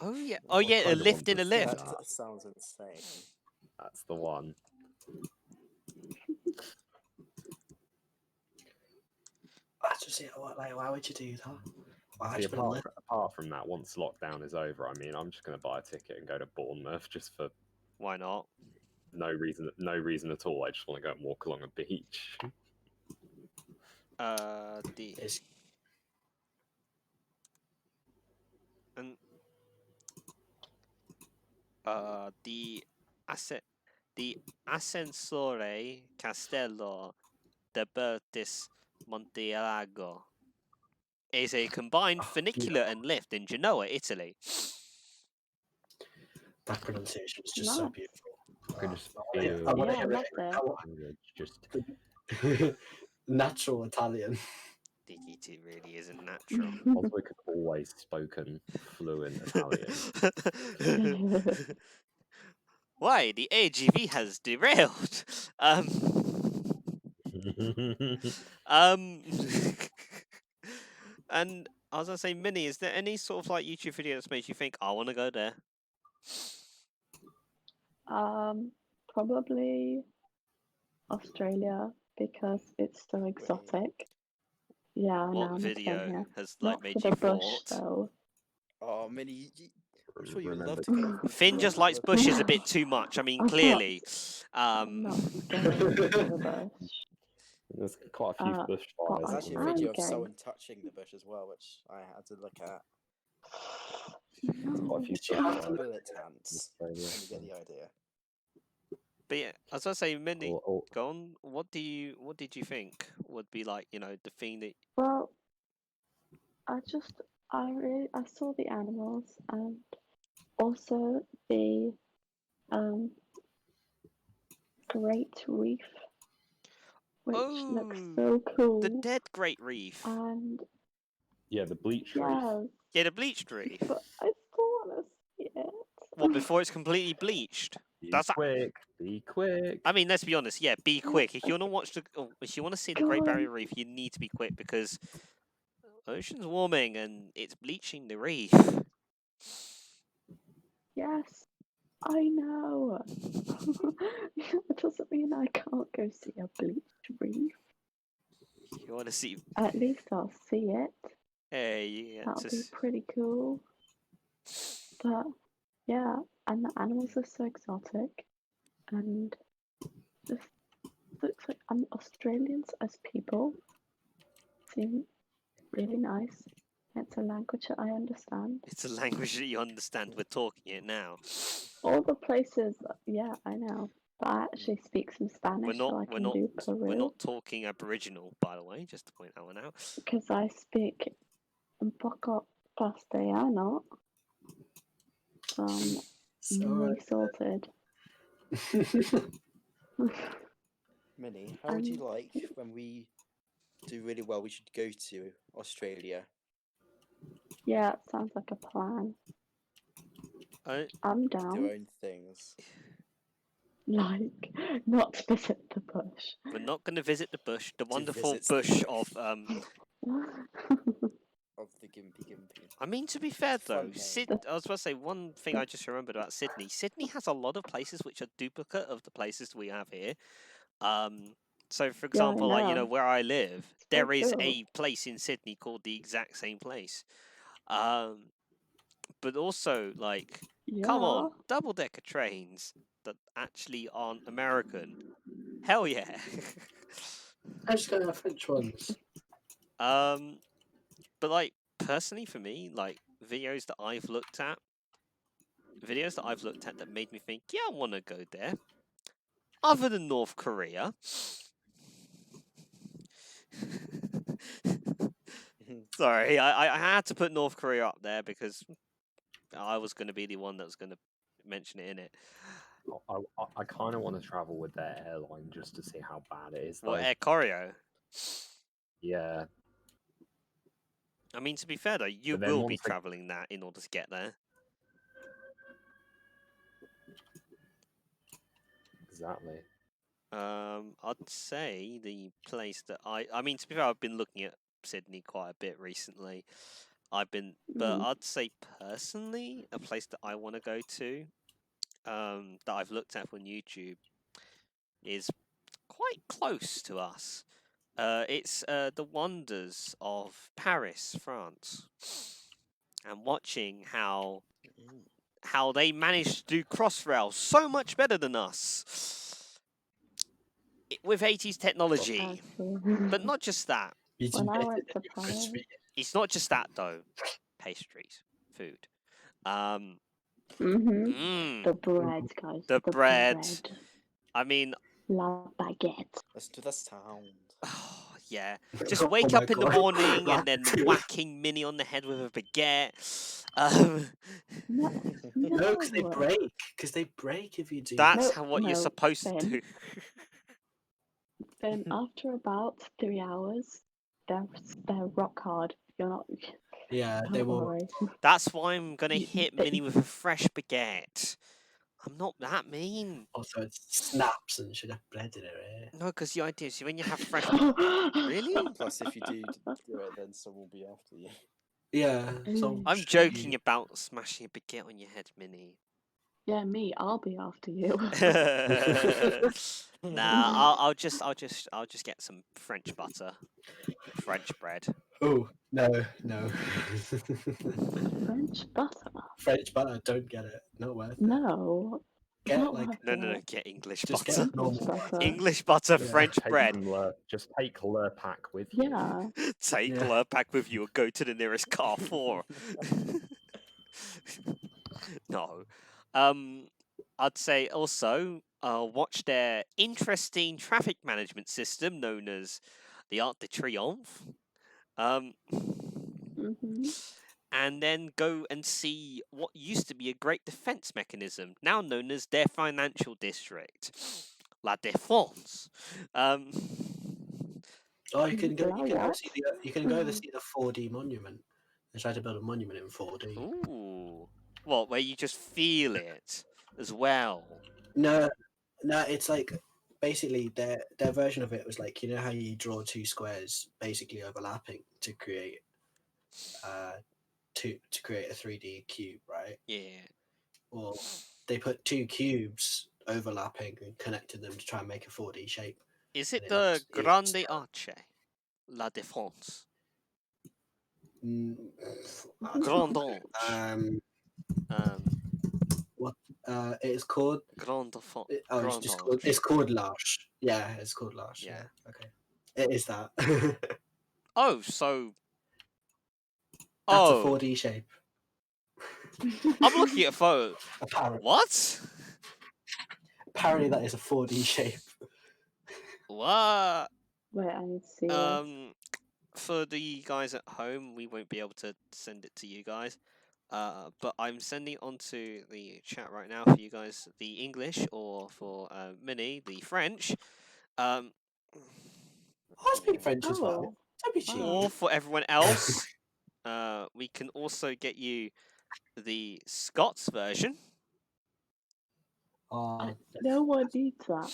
Oh yeah. I Oh yeah. A kinda lift want in to a see lift. that. That sounds insane. That's the one. I just why would you do that? Why See, would you apart from that, once lockdown is over, I mean, I'm just going to buy a ticket and go to Bournemouth just for Why not? no reason at all. I just want to go and walk along a beach. The It's and the Ascensore Castello de Bertis Montealago is a combined funicular and lift in Genoa, Italy. that pronunciation was just so Nice. beautiful. I can just I feel want to Yeah, I hear loved it. it. just Natural Italian. It really isn't natural. Oswald could always spoken fluent Italian. Why the AGV has derailed? And I was gonna say, Minnie, is there any sort of like YouTube video that's made you think I want to go there? Probably Australia because it's so exotic. Yeah, I know. What I'm the same video here. has like Not made for you the bush thought? though. Oh, Minnie, I'm sure you would love Remember, to go. Finn just Yeah. likes bushes a bit too much. I mean, I'm not- clearly. I'm not going to the bush. there's quite a few bush but There's fires. I actually a am video of going. someone touching the bush as well, which I had to look at. Quite a few Did you bush have to fires Bullet in ants. Australia. And you get the idea. But yeah, as I say, Minnie, Or- go on. What did you think would be like, the thing that Well, I saw the animals and also the Great Reef, which looks Oh, so cool. the dead Great Reef? And yeah, the bleach reef. yes, Yeah, the bleached reef. but I still want to see it. What, before it's completely bleached? Be That's quick, be quick. I mean, let's be honest. Yeah, be quick. If you want to if you want to see the Great Go Barrier on. Reef, you need to be quick because ocean's warming and it's bleaching the reef. Yes, I know. It doesn't mean I can't go see a bleached reef. You want to see? At least I'll see it. Hey, yeah, That'll be just pretty cool. But yeah, and the animals are so exotic, and just looks like Australians as people seem really nice. It's a language that I understand. it's a language that you understand. We're talking it now. All the places, yeah, I know. But I actually speak some Spanish, so I can do We're Peru not talking Aboriginal, by the way. Just to point that one out. because I speak un poco castellano from Muy Salted. Minnie, how would you like when we do really well? We should go to Australia. Yeah, it sounds like a plan. I'm Do down. our own things. Like, not to visit the bush. We're not going to visit the bush, the wonderful visit the bush of Of the Gimpy. I mean, to be fair though, Fun I was about to say one thing I just remembered about Sydney. Sydney has a lot of places which are duplicate of the places we have here. So for example, like know. where I live, It's there quite is cool. a place in Sydney called the exact same place. But also like, come on, double-decker trains that actually aren't American. Hell yeah. I'm just going to have French ones. But like personally for me, like videos that I've looked at that made me think, yeah, I want to go there. Other than North Korea. Sorry, I had to put North Korea up there because I was going to be the one that was going to mention it in it. I kind of want to travel with their airline just to see how bad it is. Well, though. Air Koryo. Yeah. I mean, to be fair though, you But then will be once I- traveling that in order to get there. Exactly. I'd say the place that I mean, to be fair, I've been looking at Sydney quite a bit recently. But I'd say personally, a place that I want to go to, that I've looked at on YouTube, is quite close to us. It's the wonders of Paris, France, and watching how they managed to do Crossrail so much better than us with 80s technology. But not just that. When I went to Paris, It's not just that though. Pastries, food. the bread, guys. The bread. I mean, La baguette. Let's do the sound. oh, yeah. Just wake my up in the God. morning and then whacking Minnie on the head with a baguette. No, No, because they no. break. Because they break if you do. That's No, what you're no, supposed to Ben. do. Then after about 3 hours, they're rock hard. You're not. Yeah, they Don't will. worry. That's why I'm gonna You- hit they- Minnie with a fresh baguette. I'm not that mean. Also, it snaps and should have bread in it. Eh? No, because the idea is when you have fresh. Really? Plus, if you do it, then someone will be after you. Yeah. So I'm joking about smashing a baguette on your head, Minnie. Yeah, me. I'll be after you. Nah, I'll just get some French butter, French bread. Oh no. French butter. French butter. Don't get it. Not worth it. No. Get not like worth No, it. get English just butter. get normal butter. English butter, Yeah. French Take bread. just take Lurpak with you. Yeah. Take Yeah. Lurpak with you or go to the nearest Carrefour. No. I'd say also watch their interesting traffic management system known as the Arc de Triomphe. hmm And then go and see what used to be a great defense mechanism, now known as their financial district, La Défense. Oh, you can go. You can go What? see the. You can go to see the 4D monument. They tried to build a monument in 4D. Ooh, what? Where you just feel it as well? No, it's like basically their version of it was like, you know how you draw two squares basically overlapping to create to create a 3D cube, right? Yeah. Well, they put two cubes overlapping and connected them to try and make a 4D shape. Is it it the looks- it Grande looks- Arche? La Défense. Mm, Grande Arche. It is called. Grande Défense. It's called L'arche. Yeah, it's called L'arche. Yeah. Yeah. Okay. It is that. Oh, so. That's a Oh, 4D shape. I'm looking at a photo. Apparently, What? apparently that is a 4D shape. What? Wait, I need to see this. For the guys at home, we won't be able to send it to you guys. But I'm sending it onto the chat right now for you guys, the English, or for Minnie, the French. I speak French as well. Oh, Don't be cheap. Or for everyone else, we can also get you the Scots version. no one needs that.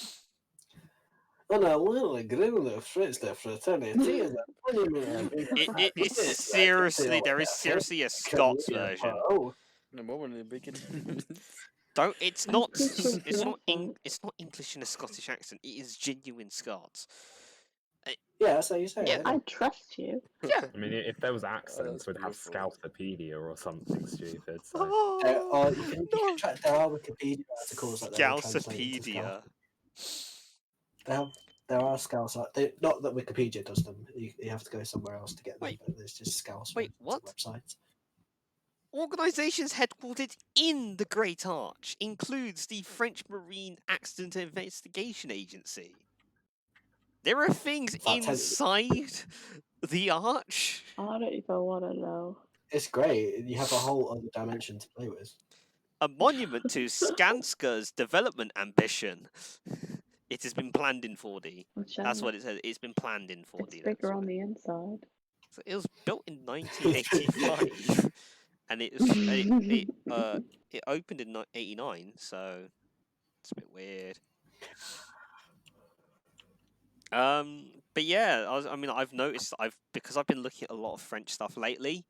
On a little grill of French fraternity is a It's seriously, there is seriously a Scots version. Oh, No more than the beginning. Don't. It's not. pretty sure It's not. it's It's not English in a Scottish accent. It is genuine Scots. yeah, that's how you say Yeah, it. I trust you. Yeah. I mean, if there was accents, that's we'd have beautiful. Scoutopedia or something stupid. So. You can try, there are Wikipedia articles like that. Scoutopedia. There are Scouse. Not that Wikipedia does them. You have to go somewhere else to get them. Wait. But there's just Scouse. Wait, what? Websites. Organisations headquartered in the Great Arch includes the French Marine Accident Investigation Agency. There are things inside the arch. I don't even want to know. It's great. You have a whole other dimension to play with. A monument to Skanska's development ambition. It has been planned in 4D. Which, That's what it says. It's been planned in 4D. It's bigger on the inside. So it was built in 1985, and it opened in 89. So it's a bit weird. But yeah, I've noticed because I've been looking at a lot of French stuff lately,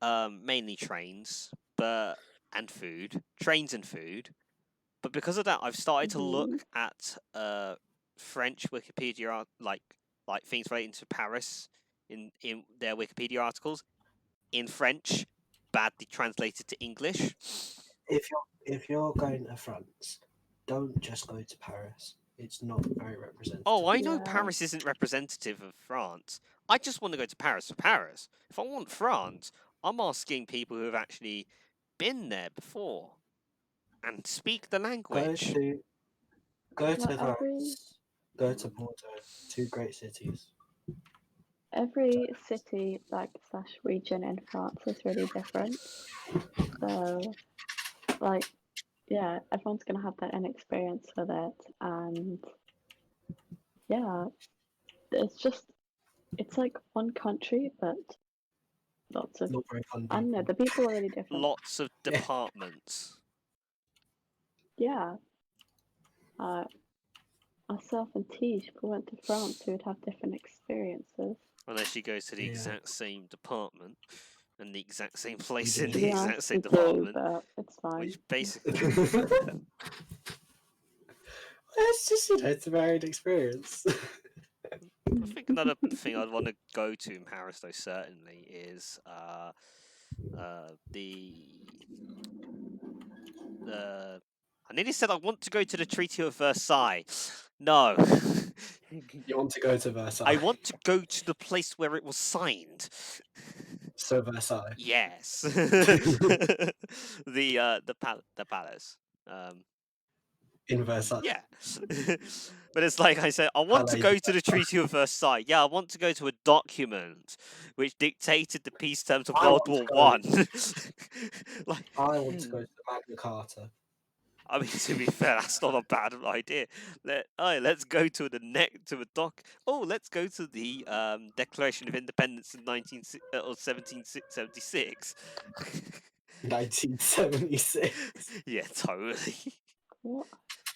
mainly trains, and food, trains and food. But because of that, I've started to look at French Wikipedia like things relating to Paris in their Wikipedia articles in French, badly translated to English. If you're going to France, don't just go to Paris. It's not very representative. Oh, I know Yeah. Paris isn't representative of France. I just want to go to Paris for Paris. If I want France, I'm asking people who have actually been there before and speak the Go language. to Like France. Go to Porto. 2 great cities. every city / region in France is really different. So, like, yeah, everyone's gonna have their own experience with it, and yeah, it's like one country, but lots of Not very fun I don't know. people. The people are really different. Lots of Yeah. departments. Yeah. Myself and Teisj, if we went to France, we would have different experiences. Unless you go to the Yeah. exact same department and the exact same place do. in To the be exact honest, same we do, department, but it's fine. which basically It's just it's a varied experience. I think another thing I'd want to go to in Paris, though, certainly is the. I nearly said I want to go to the Treaty of Versailles. No, You want to go to Versailles? I want to go to the place where it was signed. So Versailles. Yes, the palace. In Versailles. Yeah. But it's like I said, I want to Palais go de to the Treaty of Versailles. Yeah, I want to go to a document which dictated the peace terms of I World want War to One. go- Like, I want to go to the Magna Carta. I mean, to be fair, that's not a bad idea. Let's go to the doc. Oh, let's go to the Declaration of Independence in 1776. 1976. Yeah, totally. What?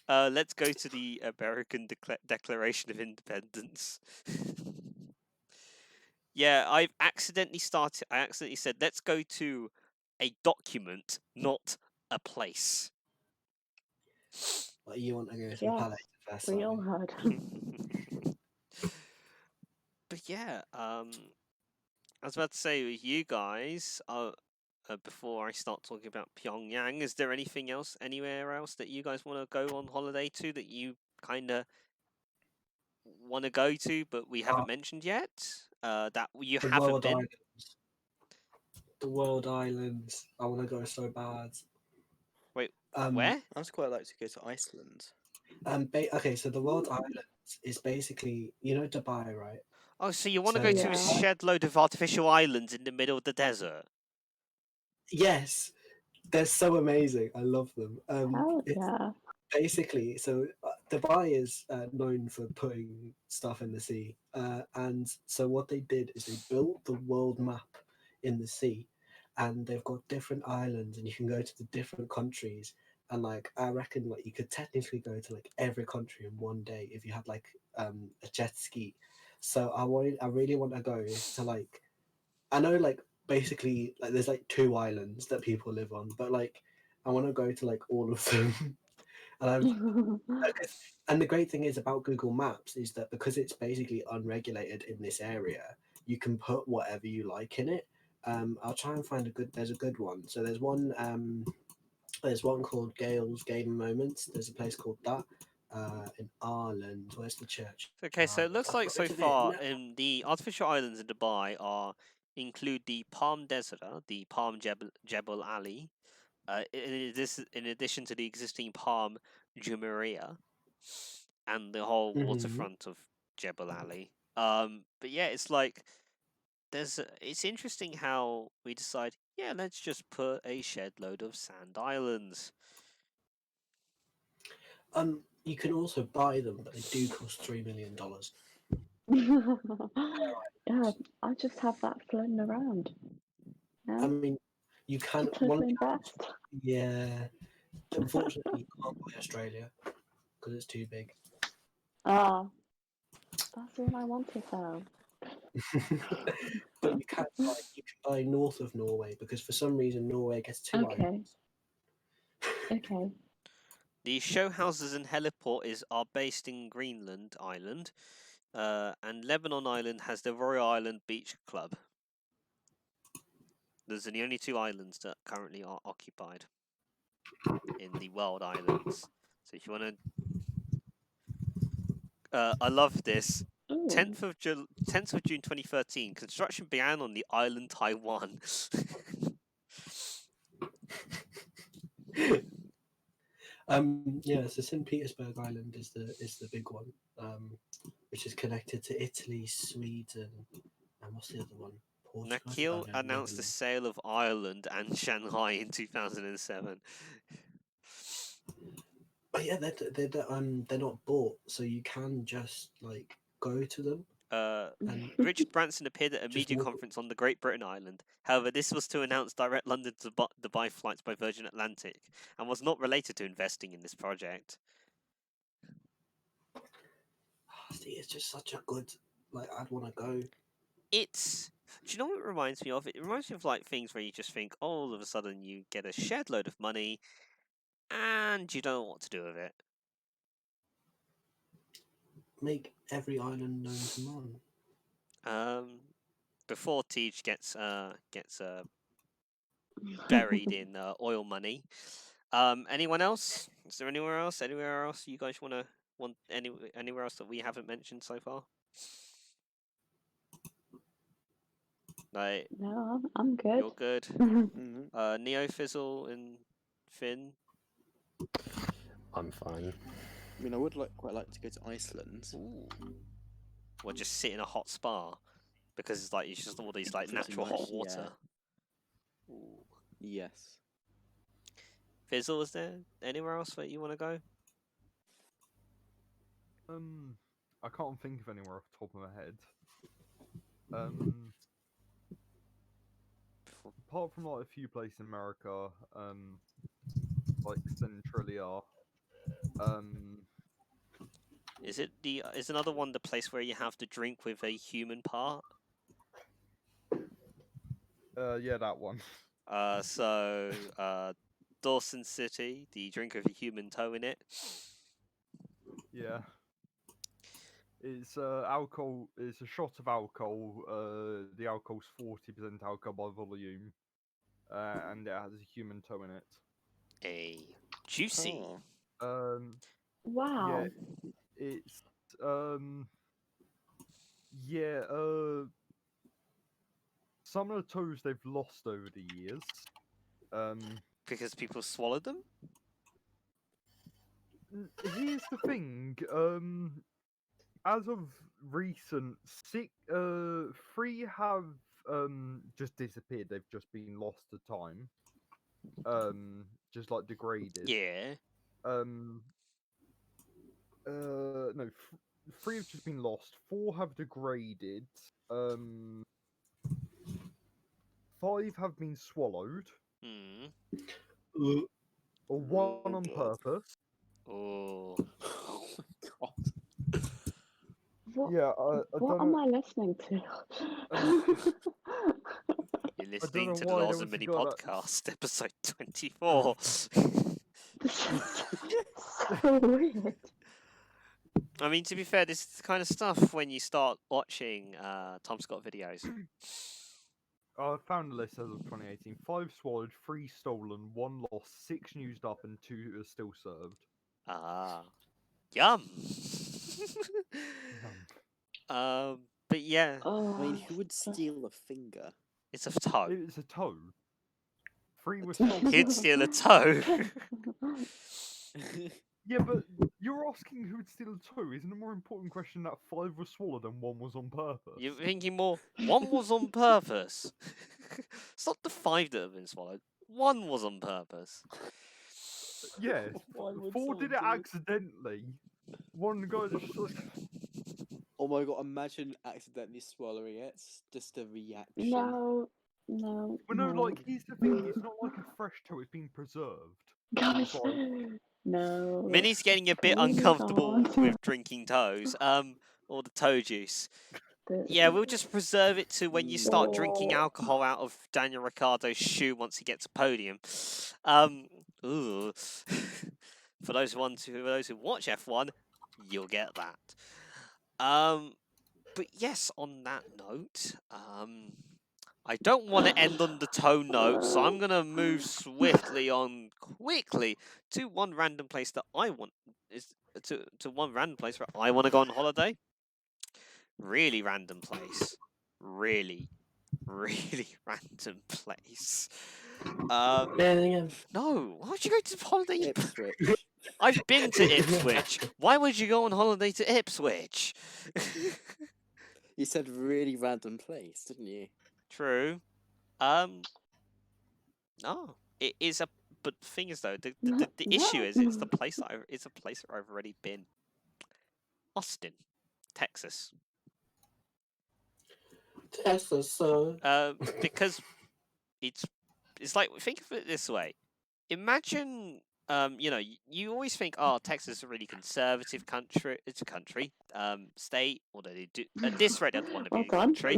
Let's go to the American Declaration of Independence. Yeah, I accidentally said, let's go to a document, not a place. Like you want to go to the Yes, Palais de Versailles. we all heard. But yeah, I was about to say, with you guys, before I start talking about Pyongyang, is there anything else, anywhere else that you guys want to go on holiday to that you kind of want to go to, but we haven't mentioned yet? That you The haven't World been. Islands. The World Islands. I want to go so bad. Wait, Um, where? I'd quite like to go to Iceland. Okay, so the World Islands is basically, you know, Dubai, right? Oh, so you want to So- go to a Yeah. shed load of artificial islands in the middle of the desert? Yes, they're so amazing. I love them. Hell It's yeah. basically, so Dubai is known for putting stuff in the sea, and so what they did is they built the world map in the sea, and they've got different islands, and you can go to the different countries, and like I reckon like you could technically go to like every country in one day if you had like a jet ski. So I really want to go to like, I know like basically like there's like 2 islands that people live on, but like I want to go to like all of them. And I'm and the great thing is about Google Maps is that because it's basically unregulated in this area, you can put whatever you like in it. I'll try and find there's a good one. So there's one called Gale's Game Moments. There's a place called that in Ireland. Where's the church? Okay, so it Ireland. looks I've like so written it far now. the artificial islands in Dubai include the Palm Desert, the Palm Jebel Ali, in addition to the existing Palm Jumeirah, and the whole Mhm. waterfront of Jebel Ali. But yeah, it's like it's interesting how we decide, yeah, let's just put a shed load of sand islands. You can also buy them, but they do cost $3 million. Yeah, I just have that floating around. I Yeah, mean, you can to totally invest. Yeah. Unfortunately, you can't buy Australia because it's too big. Ah, that's the one I wanted though. But you can buy north of Norway because for some reason Norway gets 2 Okay. islands. Okay. The show houses and heliport are based in Greenland Island, and Lebanon Island has the Royal Island Beach Club. Those are the only 2 islands that currently are occupied in the world islands. So if you want to, I love this. Ooh. 10th of June 2013, construction began on the island Taiwan. Yeah, so St. Petersburg Island is the big one, which is connected to Italy, Sweden, and what's the other one? Portugal. I Nakil don't know, announced the Netherlands. sale of Ireland and Shanghai in 2007. But yeah, they're not bought, so you can just like go to them. Richard Branson appeared at a Just media walk- conference on the Great Britain Island. However, this was to announce direct London to Dubai flights by Virgin Atlantic and was not related to investing in this project. See, it's just such a good. Like, I'd want to go. Do you know what it reminds me of? It reminds me of like things where you just think, oh, all of a sudden you get a shed load of money and you don't know what to do with it. Make every island known to man. Before Teisj gets buried in oil money. Anyone else? Is there anywhere else? Anywhere else you guys anywhere else that we haven't mentioned so far? Like, No, I'm good. you're good. Mhm. Neo, Fizzle, and Finn. I'm fine. I mean, I would quite like to go to Iceland. Ooh. Or just sit in a hot spa because it's like it's just all these like Pretty natural hot much, water. yeah. Yes. Fizzle, is there anywhere else that you want to go? I can't think of anywhere off the top of my head. Apart from like a few places in America, like Centralia. Is another one the place where you have to drink with a human part? Yeah, that one. Dawson City, the drink with a human toe in it. Yeah. It's alcohol. It's a shot of alcohol. The alcohol's 40% alcohol by volume, and it has a human toe in it. Juicy. Oh. Wow. Yeah, it's yeah. Some of the toes they've lost over the years. Because people swallowed them? Here's the thing. As of recent, 3 have just disappeared. They've just been lost to time. Just like degraded. Yeah. No, 3 have just been lost. 4 have degraded. 5 have been swallowed. Or 1 on God. purpose. Oh. Oh my god. What, Yeah, I what don't am know. I listening to? You're listening know to the why there Laws was and a Mini guy that- podcast, episode 24. This is so weird. I mean, to be fair, this is the kind of stuff when you start watching Tom Scott videos. I found the list as of 2018. 5 swallowed, 3 stolen, 1 lost, 6 used up, and 2 are still served. Ah. Yum! But yeah, Oh, I mean, who would steal a finger? it's a toe. It's a toe. 3 were A toe. stolen. He'd steal a toe. Yeah, but you're asking who would steal a toe. Isn't a more important question that 5 were swallowed and 1 was on purpose? You're thinking more, one was on purpose. It's not the 5 that have been swallowed. 1 was on purpose. Yeah, Why would 4 did it someone do it? accidentally. 1 guy just like... Oh my god, imagine accidentally swallowing it. Just a reaction. no. Well, no, like, here's the thing. It's not like a fresh toe. It's been preserved. Guys, like- no. Minnie's getting a bit Can we move uncomfortable on? with drinking toes. Or the toe juice. The- Yeah, we'll just preserve it to when you start drinking Oh. alcohol out of Daniel Ricciardo's shoe once he gets a podium. Ooh. For those who watch F1, you'll get that. But yes, on that note, I don't want to end on the tone note, so I'm gonna move swiftly on quickly to one random place that I want to one random place where I want to go on holiday. Really random place. Really, really random place. Birmingham. No, why would you go to holiday? Ipswich. I've been to Ipswich. Why would you go on holiday to Ipswich? You said really random place, didn't you? True. No, it is a. But the thing is, though, the issue is it's a place that I've already been. Austin, Texas. Texas, so Because it's like, think of it this way. Imagine, you always think, oh, Texas is a really conservative country. It's a country, state, although they do at this rate they'd want to be a country.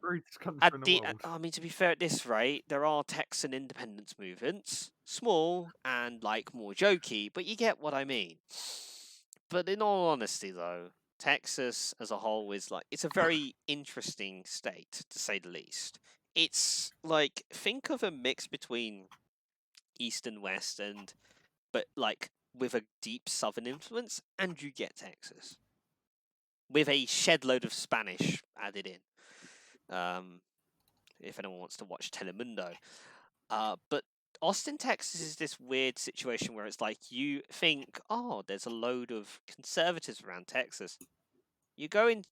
Greatest country At in the the, world. I mean, to be fair, at this rate, there are Texan independence movements, small and like more jokey, but you get what I mean. But in all honesty, though, Texas as a whole is like, it's a very interesting state, to say the least. It's like, think of a mix between East and West, but like with a deep Southern influence, and you get Texas with a shed load of Spanish added in. If anyone wants to watch Telemundo, but Austin, Texas is this weird situation where it's like you think, oh, there's a load of conservatives around Texas. You go into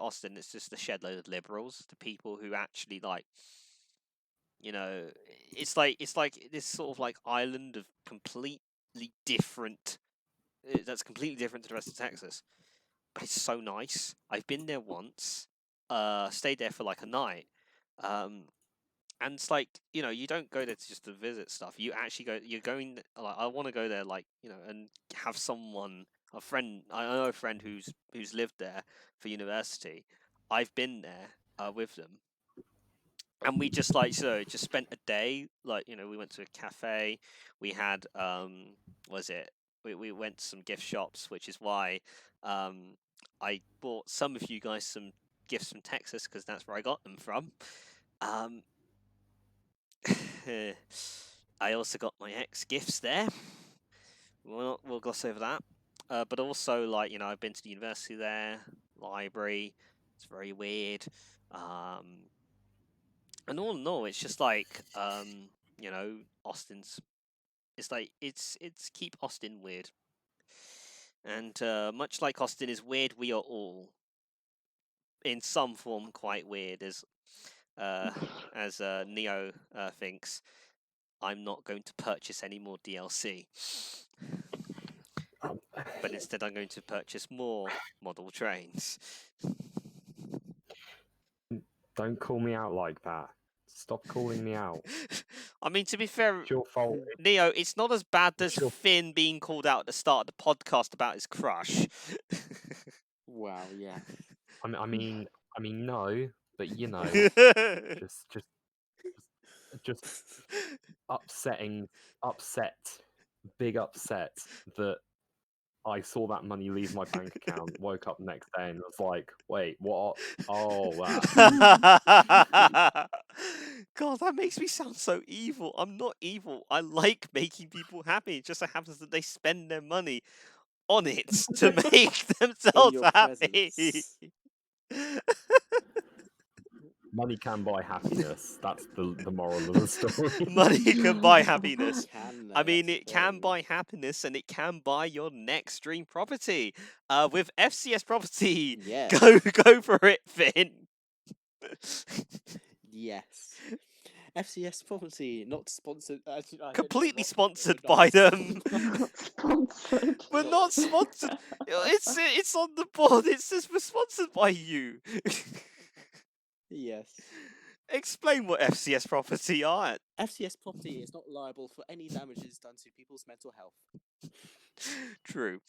Austin, it's just a shed load of liberals, the people who actually like, it's like this sort of like island of completely different. That's completely different to the rest of Texas, but it's so nice. I've been there once, stayed there for like a night, and it's like, you don't go there just to visit stuff. You actually go. You're going. Like, I want to go there, like, and have a friend. I know a friend who's lived there for university. I've been there with them, and we just just spent a day. Like, we went to a cafe. We had was it? We went to some gift shops, which is why I bought some of you guys some gifts from Texas, because that's where I got them from. I also got my ex gifts there. We'll gloss over that. But also, like, I've been to the university there, library. It's very weird. And all in all, it's just like, Austin's. It's like it's keep Austin weird. And much like Austin is weird, we are all, in some form, quite weird. As Neo thinks, I'm not going to purchase any more DLC, but instead I'm going to purchase more model trains. Don't call me out like that. Stop calling me out. I mean, to be fair, It's your fault. Neo, it's not as bad as Sure. Finn being called out at the start of the podcast about his crush. Wow, yeah. I mean, no, but just big upset that I saw that money leave my bank account, woke up the next day and was like, wait, what? Oh, that. God, that makes me sound so evil. I'm not evil. I like making people happy. It just so happens that they spend their money on it to make themselves your happy. presence. Money can buy happiness. That's the moral of the story. Money can buy happiness. Can I they? mean, That's it the can thing. buy happiness, and it can buy your next dream property. With FCS property, Yeah. go for it, Finn. Yes. FCS property, not sponsored. Actually, I don't know Completely what sponsored regards- by them. Not sponsored. We're not sponsored. It's on the board. It says we're sponsored by you. Yes. Explain what FCS property are. FCS property is not liable for any damages done to people's mental health. True.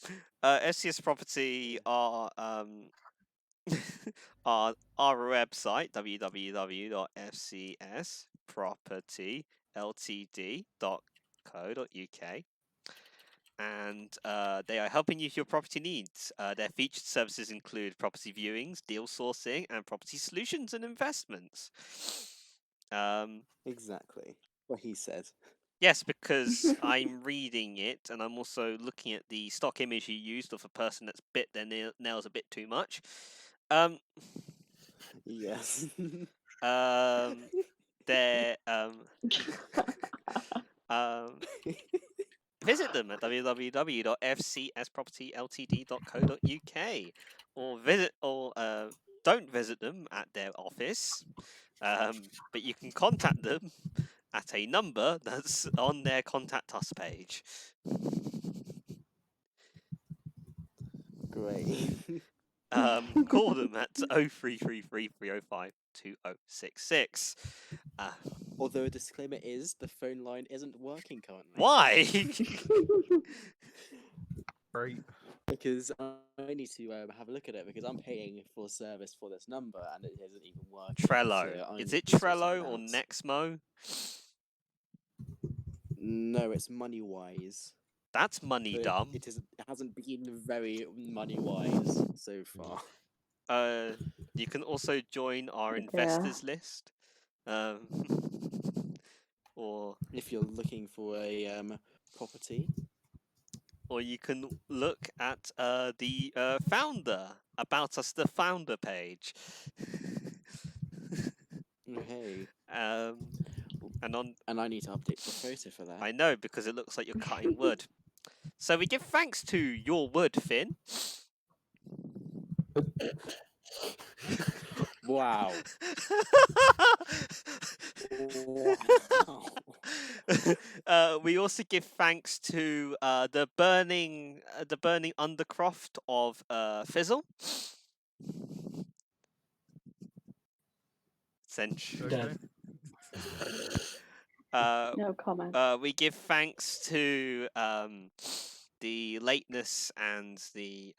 FCS property are our website, www.fcspropertyltd.co.uk. and they are helping you with your property needs. Their featured services include property viewings, deal sourcing, and property solutions and investments. Exactly what he said. Yes, because I'm reading it, and I'm also looking at the stock image you used of a person that's bit their nails a bit too much. Yes. They're visit them at www.fcspropertyltd.co.uk, or don't visit them at their office, but you can contact them at a number that's on their contact us page. Great. Call them at 0333 305 2066. Although a disclaimer is the phone line isn't working currently. Why? Great. Because I need to have a look at it because I'm paying for service for this number and it isn't even working. Trello. So I Is need it to sort Trello something or out. Nexmo? No, it's Moneywise. That's money But dumb. it hasn't been very money-wise so far. You can also join our Yeah. investors list. Or If you're looking for a property. or you can look at the founder about us, the founder page. Hey. And I need to update the photo for that. I know, because it looks like you're cutting wood. So we give thanks to your wood, Finn. Wow. Wow. We also give thanks to the burning undercroft of Fizzle. Cinch. Dead. No comment. We give thanks to the lateness and the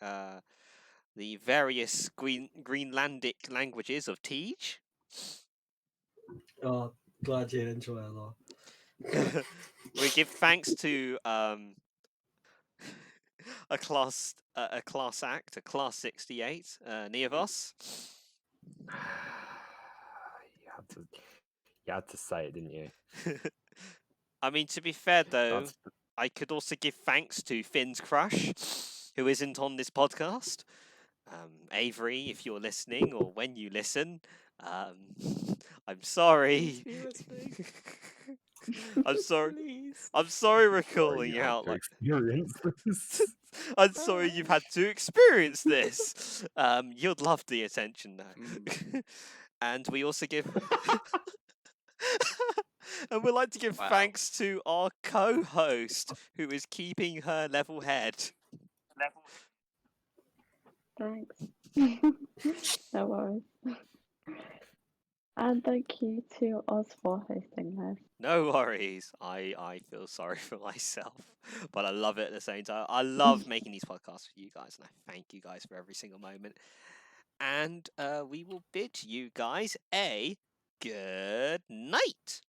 various Greenlandic languages of Teisj. Oh, glad you enjoy it a lot. We give thanks to a class act, a class 68, Neovos. You had to say it, didn't you? I mean, to be fair though, That's I could also give thanks to Finn's crush, who isn't on this podcast. Avery, if you're listening, or when you listen, I'm sorry. I'm sorry. Please. I'm sorry we're sorry calling you you had out to like. experience this. I'm sorry you've had to experience this. You'd love the attention though. And we also give. And we'd like to give Wow. thanks to our co-host, who is keeping her level head. Thanks. No worries. And thank you to Oz for hosting this. No worries. I feel sorry for myself, but I love it at the same time. I love making these podcasts with you guys, and I thank you guys for every single moment. And we will bid you guys a good night.